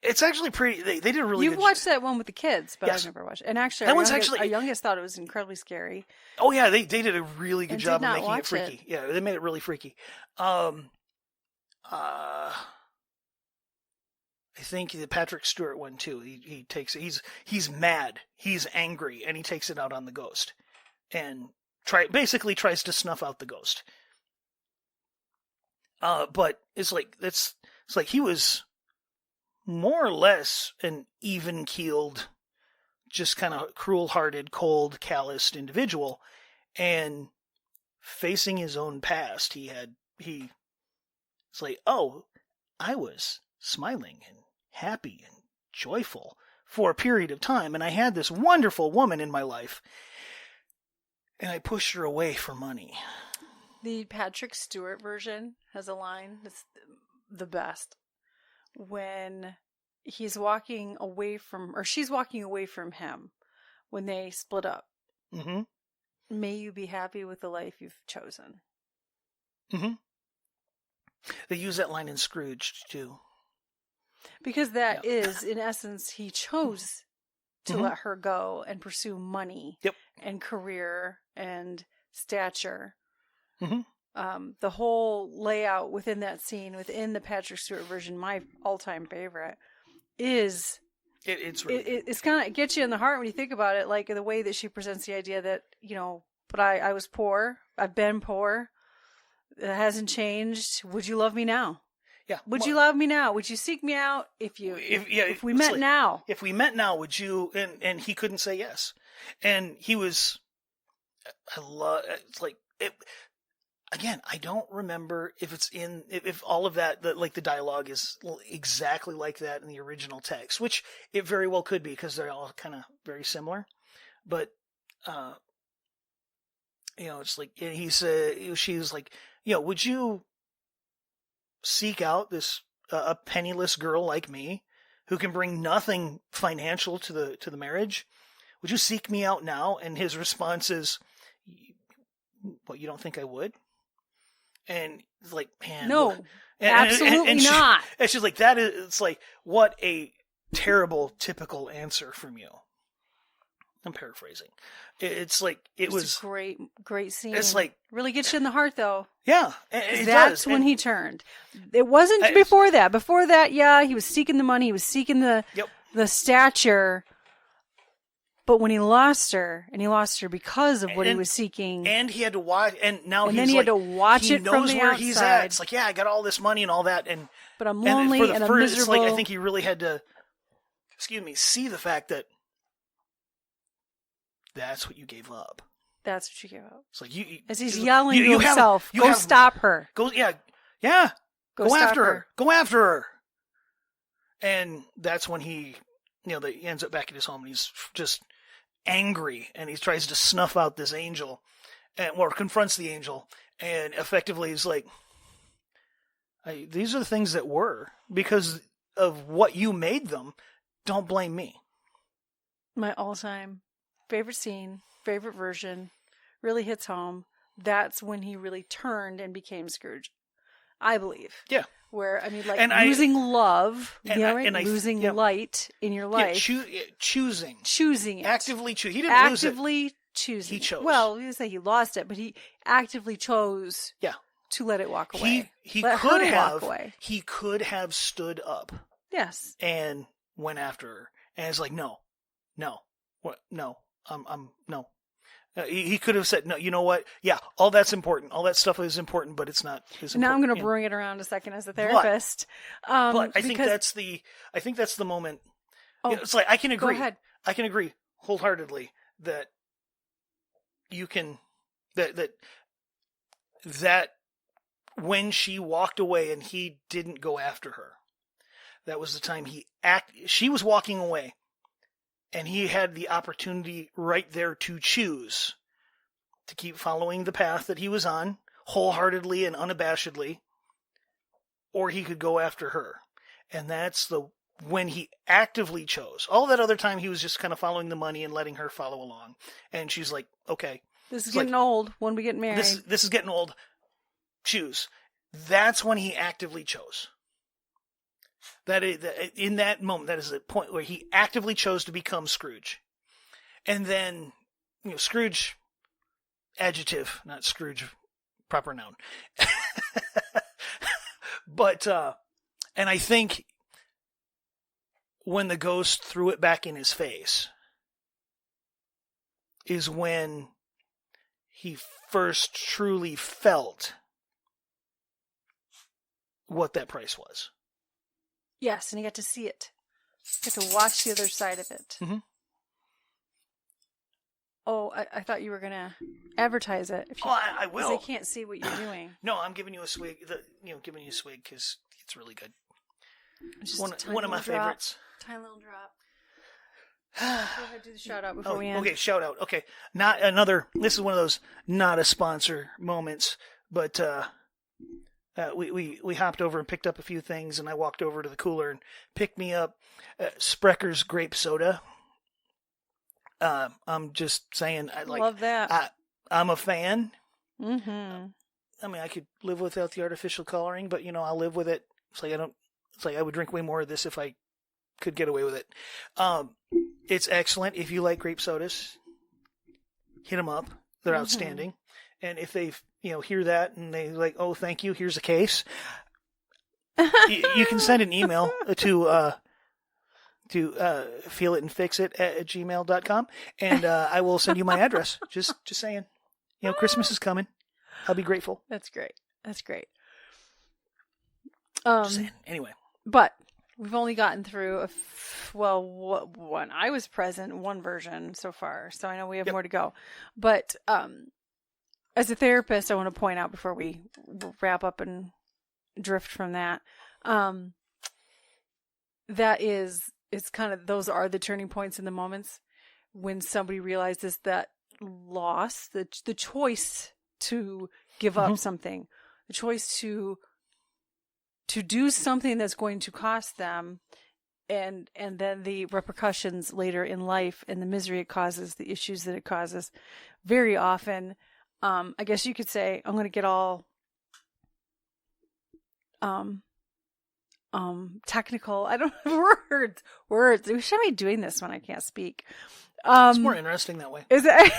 It's actually pretty. They did a really You've good. watched that one with the kids, but Yes. I've never watched it. And actually, That our one's youngest, actually- our youngest thought it was incredibly scary. Oh yeah, they did a really good And job did of not making it watch freaky. Yeah, they made it really freaky. I think the Patrick Stewart one too. He takes he's mad, he's angry, and he takes it out on the ghost, and basically tries to snuff out the ghost. But it's like he was more or less an even-keeled, just kind of cruel-hearted, cold, calloused individual, and facing his own past, it's like, oh, I was smiling and happy and joyful for a period of time, and I had this wonderful woman in my life, and I pushed her away for money. The Patrick Stewart version has a line that's the best. When he's walking away from, or she's walking away from him when they split up. Mm-hmm. May you be happy with the life you've chosen. Mm-hmm. They use that line in Scrooge, too. Because that is, in essence, he chose to Mhm. let her go and pursue money Yep. and career and stature. Mhm. The whole layout within that scene, within the Patrick Stewart version, my all-time favorite, is It's really it's kind of, it gets you in the heart when you think about it, like the way that she presents the idea that, but I was poor, I've been poor, it hasn't changed. Would you love me now? yeah. Would you love me now? Would you seek me out if we it's met like, now? If we met now, would you? And he couldn't say yes, and he was. I love. It's like it. Again, I don't remember if all of that, the dialogue is exactly like that in the original text, which it very well could be because they're all kind of very similar. But, it's like she was like, would you seek out this a penniless girl like me who can bring nothing financial to the marriage? Would you seek me out now? And his response is, "What, you don't think I would?" And it's like, man, No, absolutely not. And she's like, that is, it's like, what a terrible, typical answer from you. I'm paraphrasing. It's like, it was a great scene. It's like, really gets you in the heart, though. Yeah, it that's does. when he turned. It wasn't before that. Before that, yeah, he was seeking the money, he was seeking the stature. But when he lost her, and he lost her because of what he was seeking, and he had to watch, and now then he had to watch it from the he knows where outside. he's at. It's like, yeah, I got all this money and all that, but I'm lonely and I'm miserable. It's like, I think he really had to, see the fact that that's what you gave up. That's what you gave up. It's like as he's yelling to himself, go stop her. Go, yeah. Go after her. Go after her. And that's when he ends up back at his home, and he's just angry, and he tries to snuff out this angel, or confronts the angel, and effectively is like, these are the things that were because of what you made them. Don't blame me. My all-time favorite scene, favorite version, really hits home. That's when he really turned and became Scrooge, I believe. Yeah. Where, losing love, losing yeah. light in your life. Choosing it. Actively choose. He didn't lose it. Choosing. He chose. Well, you say he lost it, but he actively chose to let it walk away. He let could her have walk away. He could have stood up. Yes. And went after her. And it's like, no. What? No. No. He could have said, no, you know what? Yeah, all that's important. All that stuff is important, but it's not as important. Now I'm going to bring it around a second as a therapist. But I think that's the moment. Oh, it's like, I can agree. Go ahead. I can agree wholeheartedly that you can, that when she walked away and he didn't go after her, that was the time she was walking away. And he had the opportunity right there to choose to keep following the path that he was on, wholeheartedly and unabashedly, or he could go after her. And that's when he actively chose. All that other time he was just kind of following the money and letting her follow along. And she's like, okay. This is getting old when we get married. This is getting old. Choose. That's when he actively chose. in that moment, that is the point where he actively chose to become Scrooge. And then, Scrooge, adjective, not Scrooge, proper noun. But, and I think when the ghost threw it back in his face is when he first truly felt what that price was. Yes, and you got to see it. You got to watch the other side of it. Mm-hmm. Oh, I thought you were going to advertise it. I will. Because they can't see what you're doing. No, I'm giving you a swig. Giving you a swig because it's really good. Just one of my favorites. Tiny little drop. Go ahead, do the shout out before we end. Okay, shout out. Okay, not another. This is one of those not a sponsor moments, but we hopped over and picked up a few things, and I walked over to the cooler and picked me up Sprecker's grape soda. I'm just saying, love that. I'm a fan. Mm-hmm. I mean, I could live without the artificial coloring, but I'll live with it. It's like I would drink way more of this if I could get away with it. It's excellent. If you like grape sodas, hit them up. They're outstanding. And if they, hear that and they like, oh, thank you, here's a case. You can send an email to feelitandfixit@gmail.com, and I will send you my address. Just saying. Christmas is coming. I'll be grateful. That's great. Just saying. Anyway. But we've only gotten through when I was present, one version so far. So I know we have more to go. But as a therapist, I want to point out before we wrap up and drift from that, it's kind of, those are the turning points in the moments when somebody realizes that loss, the choice to give up something, the choice to do something that's going to cost them, and then the repercussions later in life and the misery it causes, the issues that it causes. Very often, I guess you could say, I'm going to get all technical. I don't have words. We should be doing this when I can't speak. It's more interesting that way. Is it?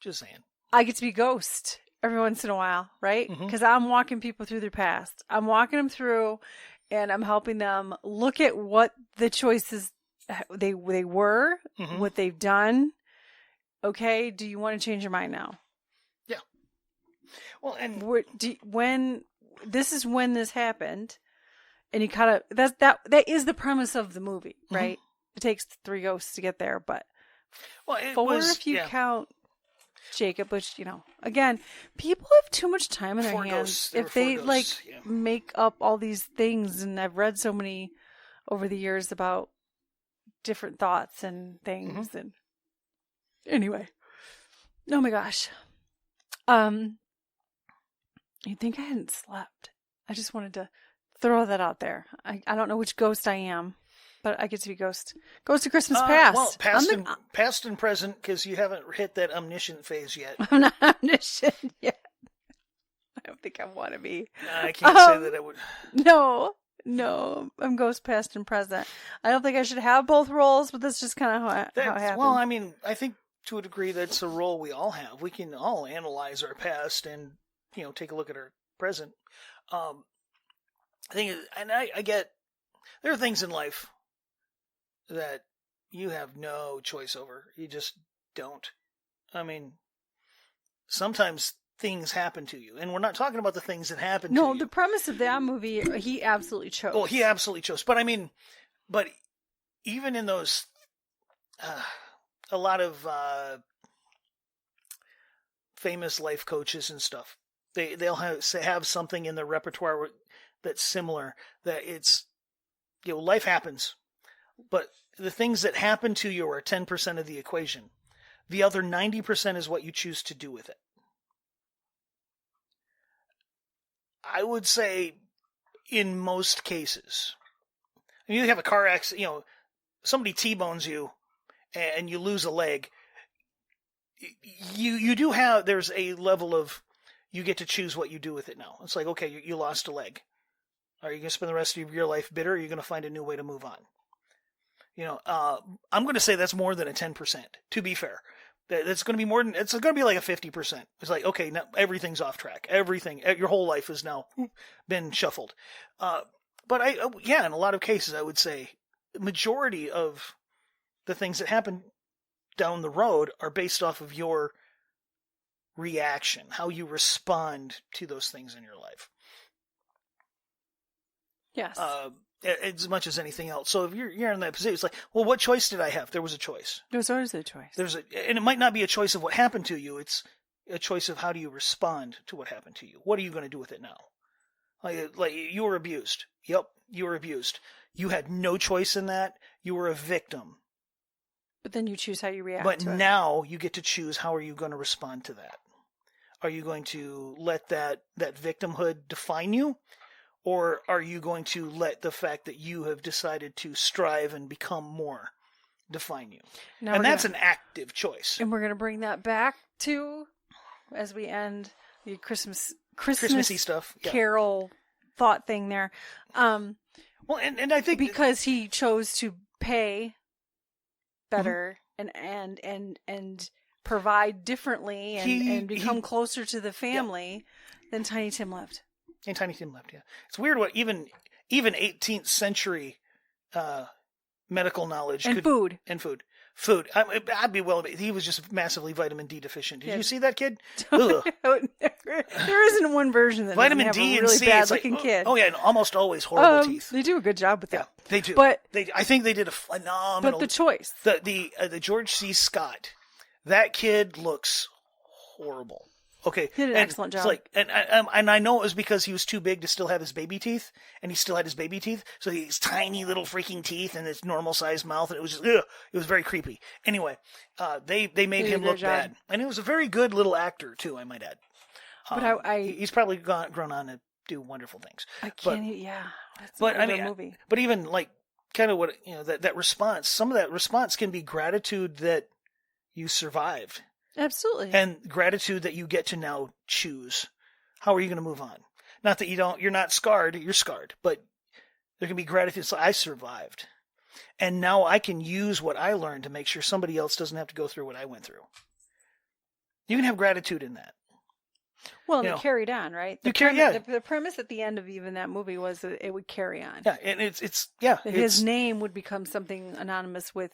Just saying. I get to be ghost every once in a while, right? Because I'm walking people through their past. I'm walking them through, and I'm helping them look at what the choices they were, what they've done. Okay, do you want to change your mind now? Yeah. Well, and when this happened, and you kind of that is the premise of the movie, right? It takes 3 ghosts to get there, but 4 if you count Jacob, which again, people have too much time in their hands. If they make up all these things, and I've read so many over the years about different thoughts and things, and anyway, oh my gosh, you'd think I hadn't slept. I just wanted to throw that out there. I don't know which ghost I am, but I get to be ghost of Christmas past. Well, past and present, because you haven't hit that omniscient phase yet. I'm not omniscient yet. I don't think I want to be. I can't say that I would. No, I'm ghost past and present. I don't think I should have both roles, but that's just kind of how it happens. Well, I mean, I think to a degree that's a role we all have. We can all analyze our past and take a look at our present. I think, and I get, there are things in life that you have no choice over. You just don't. I mean, sometimes things happen to you, and we're not talking about the things that happen to you. No, the premise of that movie, he absolutely chose. Well, he absolutely chose. But I mean, even in those, a lot of famous life coaches and stuff, they'll have something in their repertoire that's similar, that it's, life happens, but the things that happen to you are 10% of the equation. The other 90% is what you choose to do with it. I would say in most cases, you have a car accident, somebody T-bones you and you lose a leg. You do have, there's a level of, you get to choose what you do with it now. It's like, okay, you lost a leg. Are you going to spend the rest of your life bitter, or are you going to find a new way to move on? I'm going to say that's more than a 10%, to be fair. That's going to be more than, it's going to be like a 50%. It's like, okay, now everything's off track. Everything, your whole life has now been shuffled. But in a lot of cases, I would say the majority of the things that happen down the road are based off of your reaction, how you respond to those things in your life. Yes. As much as anything else. So if you're in that position, it's like, well, what choice did I have? There was a choice. There's always a choice. And it might not be a choice of what happened to you. It's a choice of how do you respond to what happened to you. What are you going to do with it now? Like you were abused. Yep, you were abused. You had no choice in that. You were a victim. But then you choose how you react But to it. now you get to choose how are you going to respond to that. Are you going to let that victimhood define you? Or are you going to let the fact that you have decided to strive and become more define you? And that's an active choice. And we're going to bring that back to, as we end the Christmassy stuff. Yeah. Carol thought thing there. Well, and I think because he chose to pay better and provide differently and become closer to the family than Tiny Tim lived. And Tiny Tim left, yeah. It's weird what even 18th century medical knowledge and food. Food. I'd be willing. He was just massively vitamin D deficient. Did you see that kid? There isn't one version that vitamin doesn't D have a and really C. bad It's like, looking kid. Oh yeah, and almost always horrible teeth. They do a good job with that. Yeah, they do. But I think they did a phenomenal. But the choice, the George C. Scott, that kid looks horrible. Okay, he did an excellent job. It's like, and I know it was because he was too big to still have his baby teeth, and he still had his baby teeth, so these tiny little freaking teeth and his normal sized mouth, and it was just, it was very creepy. Anyway, they made him look bad, and he was a very good little actor too, I might add. But he's probably grown on to do wonderful things. I can't. That's but I mean, movie. But even like kind of what that response, some of that response can be gratitude that you survived. Absolutely. And gratitude that you get to now choose. How are you going to move on? Not that you're not scarred, you're scarred, but there can be gratitude. So I survived. And now I can use what I learned to make sure somebody else doesn't have to go through what I went through. You can have gratitude in that. Well, and it carried on, right? The premise at the end of even that movie was that it would carry on. Yeah, and it's his name would become something anonymous with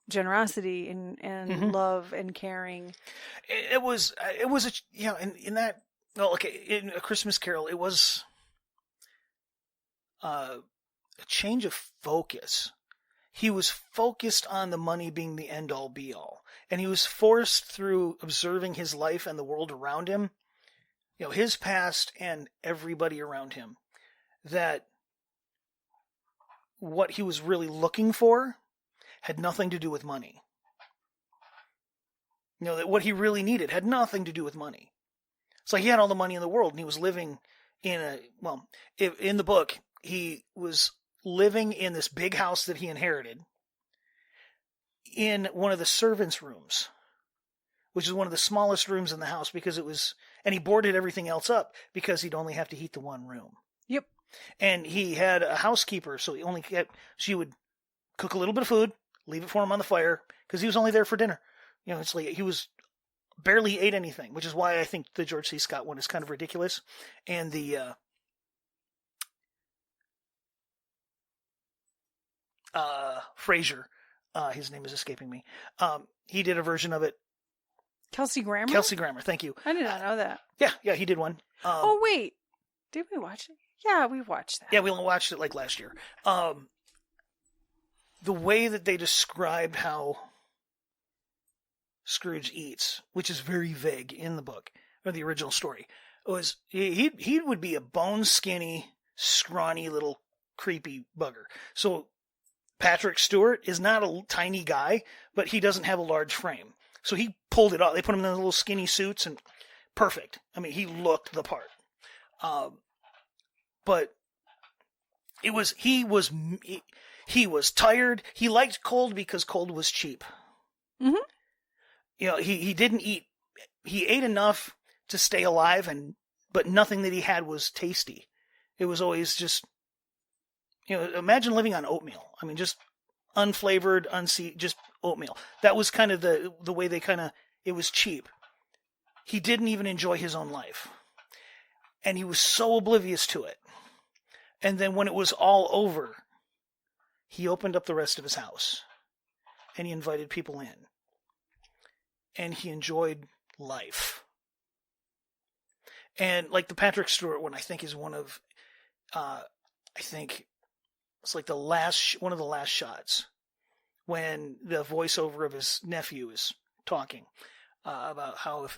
generosity and love and caring. It was in that, well, okay, in A Christmas Carol, it was a change of focus. He was focused on the money being the end all be all, and he was forced through observing his life and the world around him, his past and everybody around him, that what he was really looking for had nothing to do with money. That what he really needed had nothing to do with money. It's like he had all the money in the world, and he was living in in the book, he was living in this big house that he inherited in one of the servants' rooms, which is one of the smallest rooms in the house and he boarded everything else up because he'd only have to heat the one room. Yep. And he had a housekeeper, so she would cook a little bit of food, leave it for him on the fire, because he was only there for dinner. It's like he was barely ate anything, which is why I think the George C. Scott one is kind of ridiculous. And the Frasier, his name is escaping me. He did a version of it. Kelsey Grammer? Kelsey Grammer, thank you. I did not know that. Yeah, he did one. Oh, wait. Did we watch it? Yeah, we watched that. Yeah, we watched it like last year. The way that they described how Scrooge eats, which is very vague in the book, or the original story, was he would be a bone-skinny, scrawny little creepy bugger. So Patrick Stewart is not a tiny guy, but he doesn't have a large frame. So he pulled it off. They put him in those little skinny suits, and perfect. I mean, he looked the part. But he was tired. He liked cold because cold was cheap. Mm-hmm. He didn't eat. He ate enough to stay alive and but nothing that he had was tasty. It was always just, imagine living on oatmeal. I mean, just unflavored, just oatmeal. That was kind of the way it was cheap. He didn't even enjoy his own life. And he was so oblivious to it. And then when it was all over, he opened up the rest of his house. And he invited people in. And he enjoyed life. And like the Patrick Stewart one, I think is one of, I think it's like one of the last shots when the voiceover of his nephew is talking about how if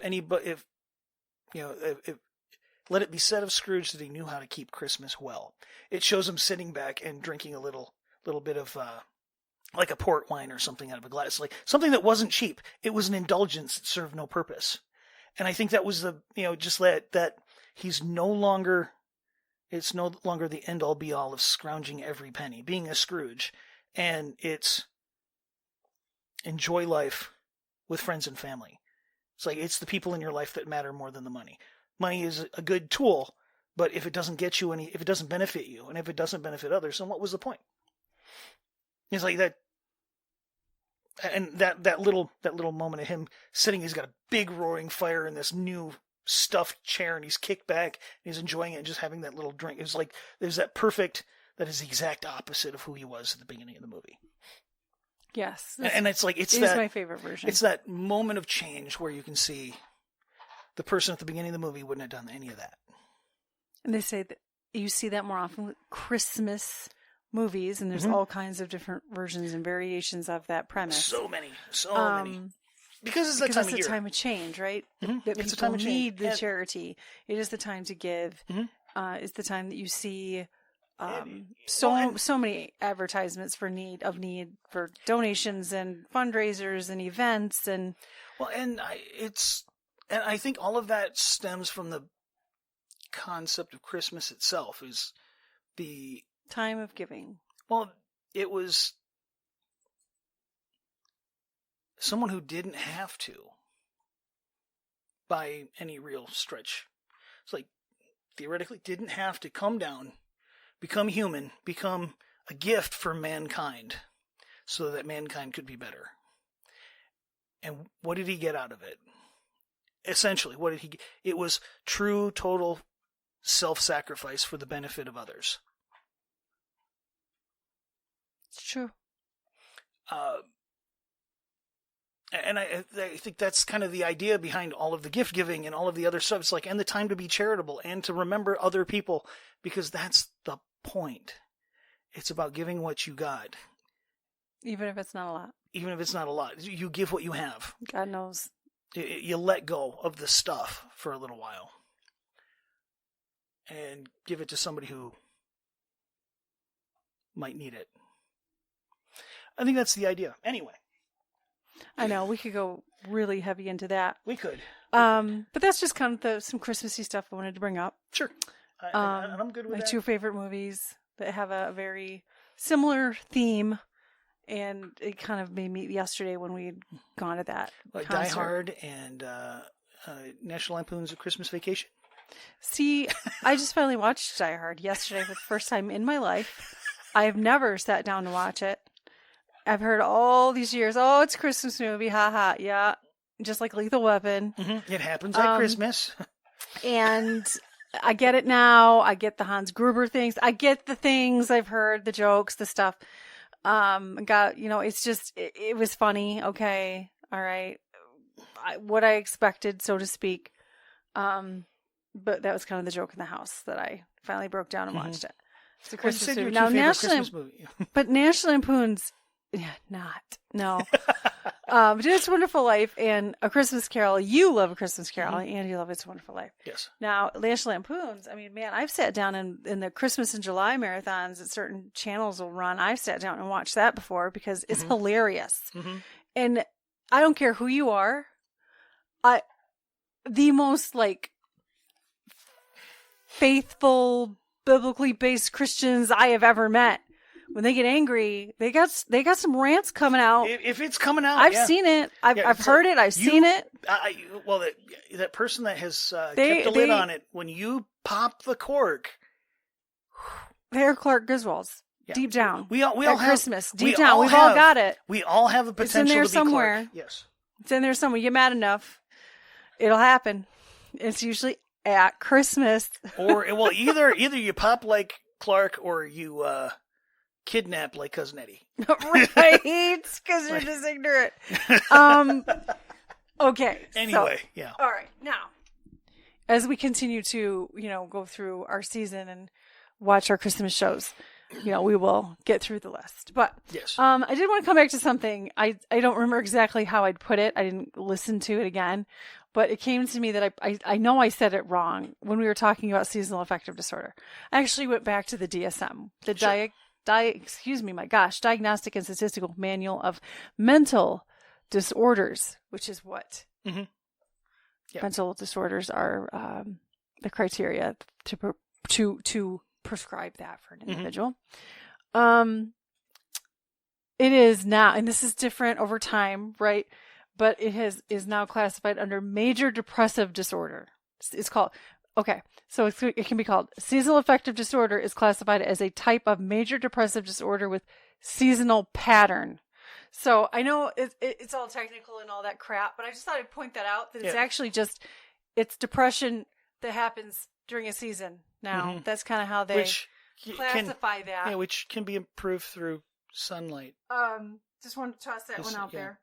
let it be said of Scrooge that he knew how to keep Christmas well. It shows him sitting back and drinking a little bit of like a port wine or something out of a glass, like something that wasn't cheap. It was an indulgence that served no purpose. And I think that was just that he's no longer, it's no longer the end all be all of scrounging every penny, being a Scrooge. And it's enjoy life with friends and family. It's like, it's the people in your life that matter more than the money. Money is a good tool, but if it doesn't get you if it doesn't benefit you, and if it doesn't benefit others, then what was the point? It's like that. And that little moment of him sitting, he's got a big roaring fire in this new stuffed chair, and he's kicked back, and he's enjoying it, and just having that little drink. It's like there's that is the exact opposite of who he was at the beginning of the movie. Yes, and it's like it's my favorite version. It's that moment of change where you can see the person at the beginning of the movie wouldn't have done any of that. And they say that you see that more often with Christmas movies, and there's all kinds of different versions and variations of that premise. So many. Because it's that time of year. It's a time of change, right? Mm-hmm. That it's people a time of change. need the charity. It is the time to give. Mm-hmm. It's the time that you see so many advertisements for need for donations and fundraisers and events and. Well, and I think all of that stems from the concept of Christmas itself, is the time of giving. Well, it was someone who didn't have to, by any real stretch. It's like, theoretically, didn't have to come down, become human, become a gift for mankind, so that mankind could be better. And what did he get out of it? Essentially, what did he get? It was true, total self-sacrifice for the benefit of others. It's true. And I think that's kind of the idea behind all of the gift giving and all of the other stuff. It's like, and the time to be charitable and to remember other people, because that's the point. It's about giving what you got. Even if it's not a lot. Even if it's not a lot. You give what you have. God knows. You let go of the stuff for a little while. And give it to somebody who might need it. I think that's the idea. Anyway. I know, we could go really heavy into that. We could. But that's just kind of some Christmassy stuff I wanted to bring up. Sure. I'm good with that. My two favorite movies that have a very similar theme, and it kind of made me yesterday when we had gone to that like concert. Die Hard and National Lampoon's A Christmas Vacation. See, I just finally watched Die Hard yesterday for the first time in my life. I have never sat down to watch it. I've heard all these years, oh, it's a Christmas movie, haha, yeah, just like Lethal Weapon. Mm-hmm. It happens at Christmas. And I get it now. I get the Hans Gruber things. I get the things I've heard, the jokes, the stuff. It's just, it was funny. Okay. All right. What I expected, so to speak. But that was kind of the joke in the house that I finally broke down and watched it. It's a Christmas movie. Now, National Lampoon's, no. But It's a Wonderful Life and A Christmas Carol. You love A Christmas Carol, and you love It's a Wonderful Life. Yes. Now, National Lampoon's, I mean, man, I've sat down in the Christmas and July marathons that certain channels will run. I've sat down and watched that before because it's hilarious. Mm-hmm. And I don't care who you are. The most, faithful, biblically based Christians I have ever met when they get angry, they got some rants coming out. If it's coming out, I've seen it. I've heard it. I've seen it. Well, that person that has kept a lid on it, when you pop the cork, they're Clark Griswolds. Yeah. Deep down. We all have Christmas. Deep down. We've all got it. We all have the potential it's in there to be somewhere. Clark. Yes. It's in there somewhere. You get mad enough, it'll happen. It's usually at Christmas. Or either you pop like Clark or you kidnap like Cousin Eddie. Right, because you're just ignorant. Okay. Anyway, yeah. All right. Now, as we continue to, go through our season and watch our Christmas shows, we will get through the list. But yes. I did want to come back to something. I don't remember exactly how I'd put it. I didn't listen to it again. But it came to me that I know I said it wrong when we were talking about seasonal affective disorder. I actually went back to the DSM, the Diagnostic and Statistical Manual of Mental Disorders, which is what mental disorders are, the criteria to prescribe that for an individual. It is now, and this is different over time, right? But it is now classified under major depressive disorder. It's called, so it can be called seasonal affective disorder is classified as a type of major depressive disorder with seasonal pattern. So I know it's all technical and all that crap, but I just thought I'd point that out, that it's actually it's depression that happens during a season now. That's kind of how they classify that. Yeah, which can be improved through sunlight. Just wanted to toss that one out there.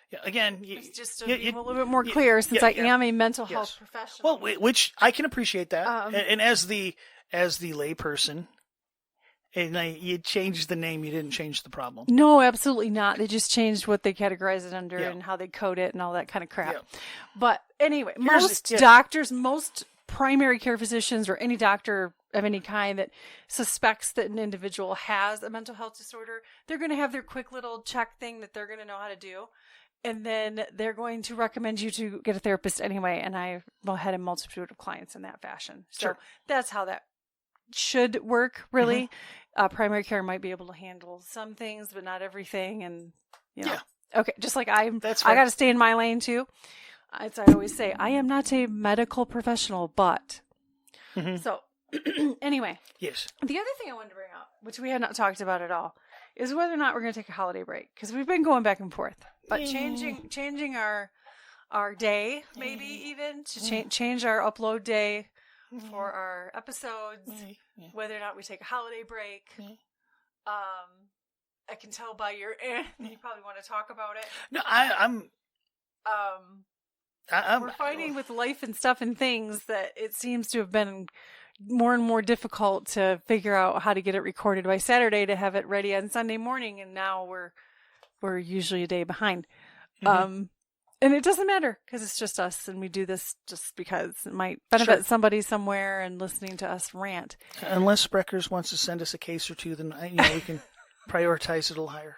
Yeah, again, it's just to be a little bit more clear since I am a mental health professional. Well, which I can appreciate that. And as the layperson, and you changed the name, you didn't change the problem. No, absolutely not. They just changed what they categorize it under and how they code it and all that kind of crap. Yeah. But anyway, most doctors, most primary care physicians, or any doctor of any kind that suspects that an individual has a mental health disorder, they're going to have their quick little check thing that they're going to know how to do. And then they're going to recommend you to get a therapist anyway. And I've had a multitude of clients in that fashion. So that's how that should work, really. Primary care might be able to handle some things, but not everything. And, okay, just like I got to stay in my lane too. As I always say, I am not a medical professional, but. So anyway. Yes. The other thing I wanted to bring up, which we had not talked about at all, is whether or not we're going to take a holiday break, because we've been going back and forth, but changing our day, maybe even to change our upload day for our episodes, whether or not we take a holiday break. I can tell by your you probably want to talk about it. No, I'm we're fighting with life and stuff and things that it seems to have been more and more difficult to figure out how to get it recorded by Saturday to have it ready on Sunday morning, and now we're usually a day behind. And it doesn't matter because it's just us, and we do this just because it might benefit somebody somewhere and listening to us rant. Unless Spreckers wants to send us a case or two, then we can prioritize it a little higher.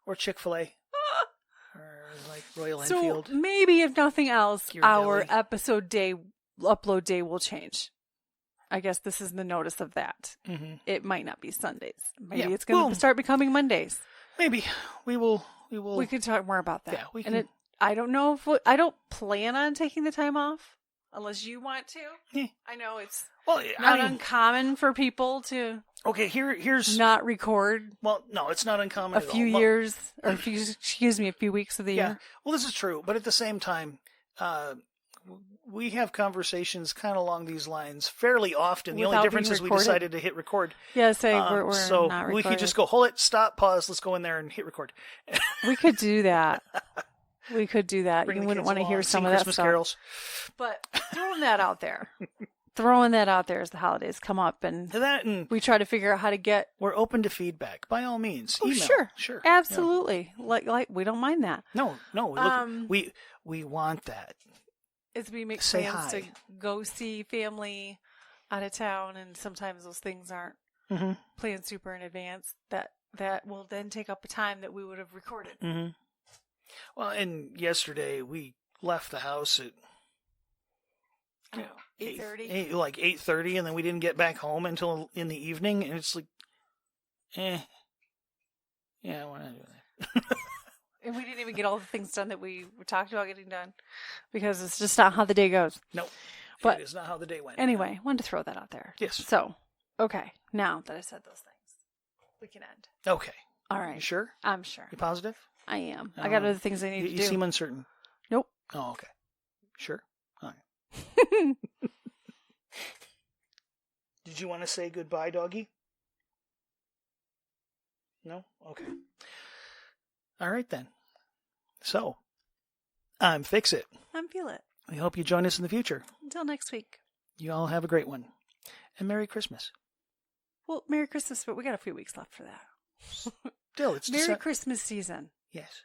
Or Chick-fil-A. Or like Royal Enfield. So maybe if nothing else, our episode day upload day will change. I guess this is the notice of that. It might not be Sundays. Maybe it's going to start becoming Mondays. Maybe we will. We could talk more about that. Yeah, we can. I don't know if I don't plan on taking the time off unless you want to. Yeah. I know it's not uncommon for people to. Okay, here's not record. Well, no, it's not uncommon. A few years, or a few weeks of the year. Well, this is true, but at the same time, we have conversations kind of along these lines fairly often. The only difference is we decided to hit record. Yeah, we're so not recording. We could just go, hold it, stop, pause, let's go in there and hit record. We could do that. You wouldn't want to hear some of that Christmas stuff. carols. But throwing that out there. As the holidays come up, and we try to figure out how to get. We're open to feedback, by all means. Oh, email. Sure, absolutely. Yeah. Like we don't mind that. No. Look, we want that. As we make plans to go see family out of town, and sometimes those things aren't planned super in advance. That will then take up a time that we would have recorded. Well, and yesterday we left the house at 8:30, like 8:30, and then we didn't get back home until in the evening, and it's like Yeah, we're not doing that. And we didn't even get all the things done that we talked about getting done because it's just not how the day goes. Nope. But it is not how the day went. Anyway, wanted to throw that out there. Yes. So, okay, now that I said those things, we can end. Okay. All right. You sure? I'm sure. You positive? I am. I got other things I need to do. You seem uncertain. Nope. Oh, okay. Sure. All right. Did you want to say goodbye, doggy? No? Okay. All right, then. So, I'm Fix It. I'm Feel It. We hope you join us in the future. Until next week. You all have a great one. And Merry Christmas. Well, Merry Christmas, but we got a few weeks left for that. Still, it's Merry Christmas season. Yes.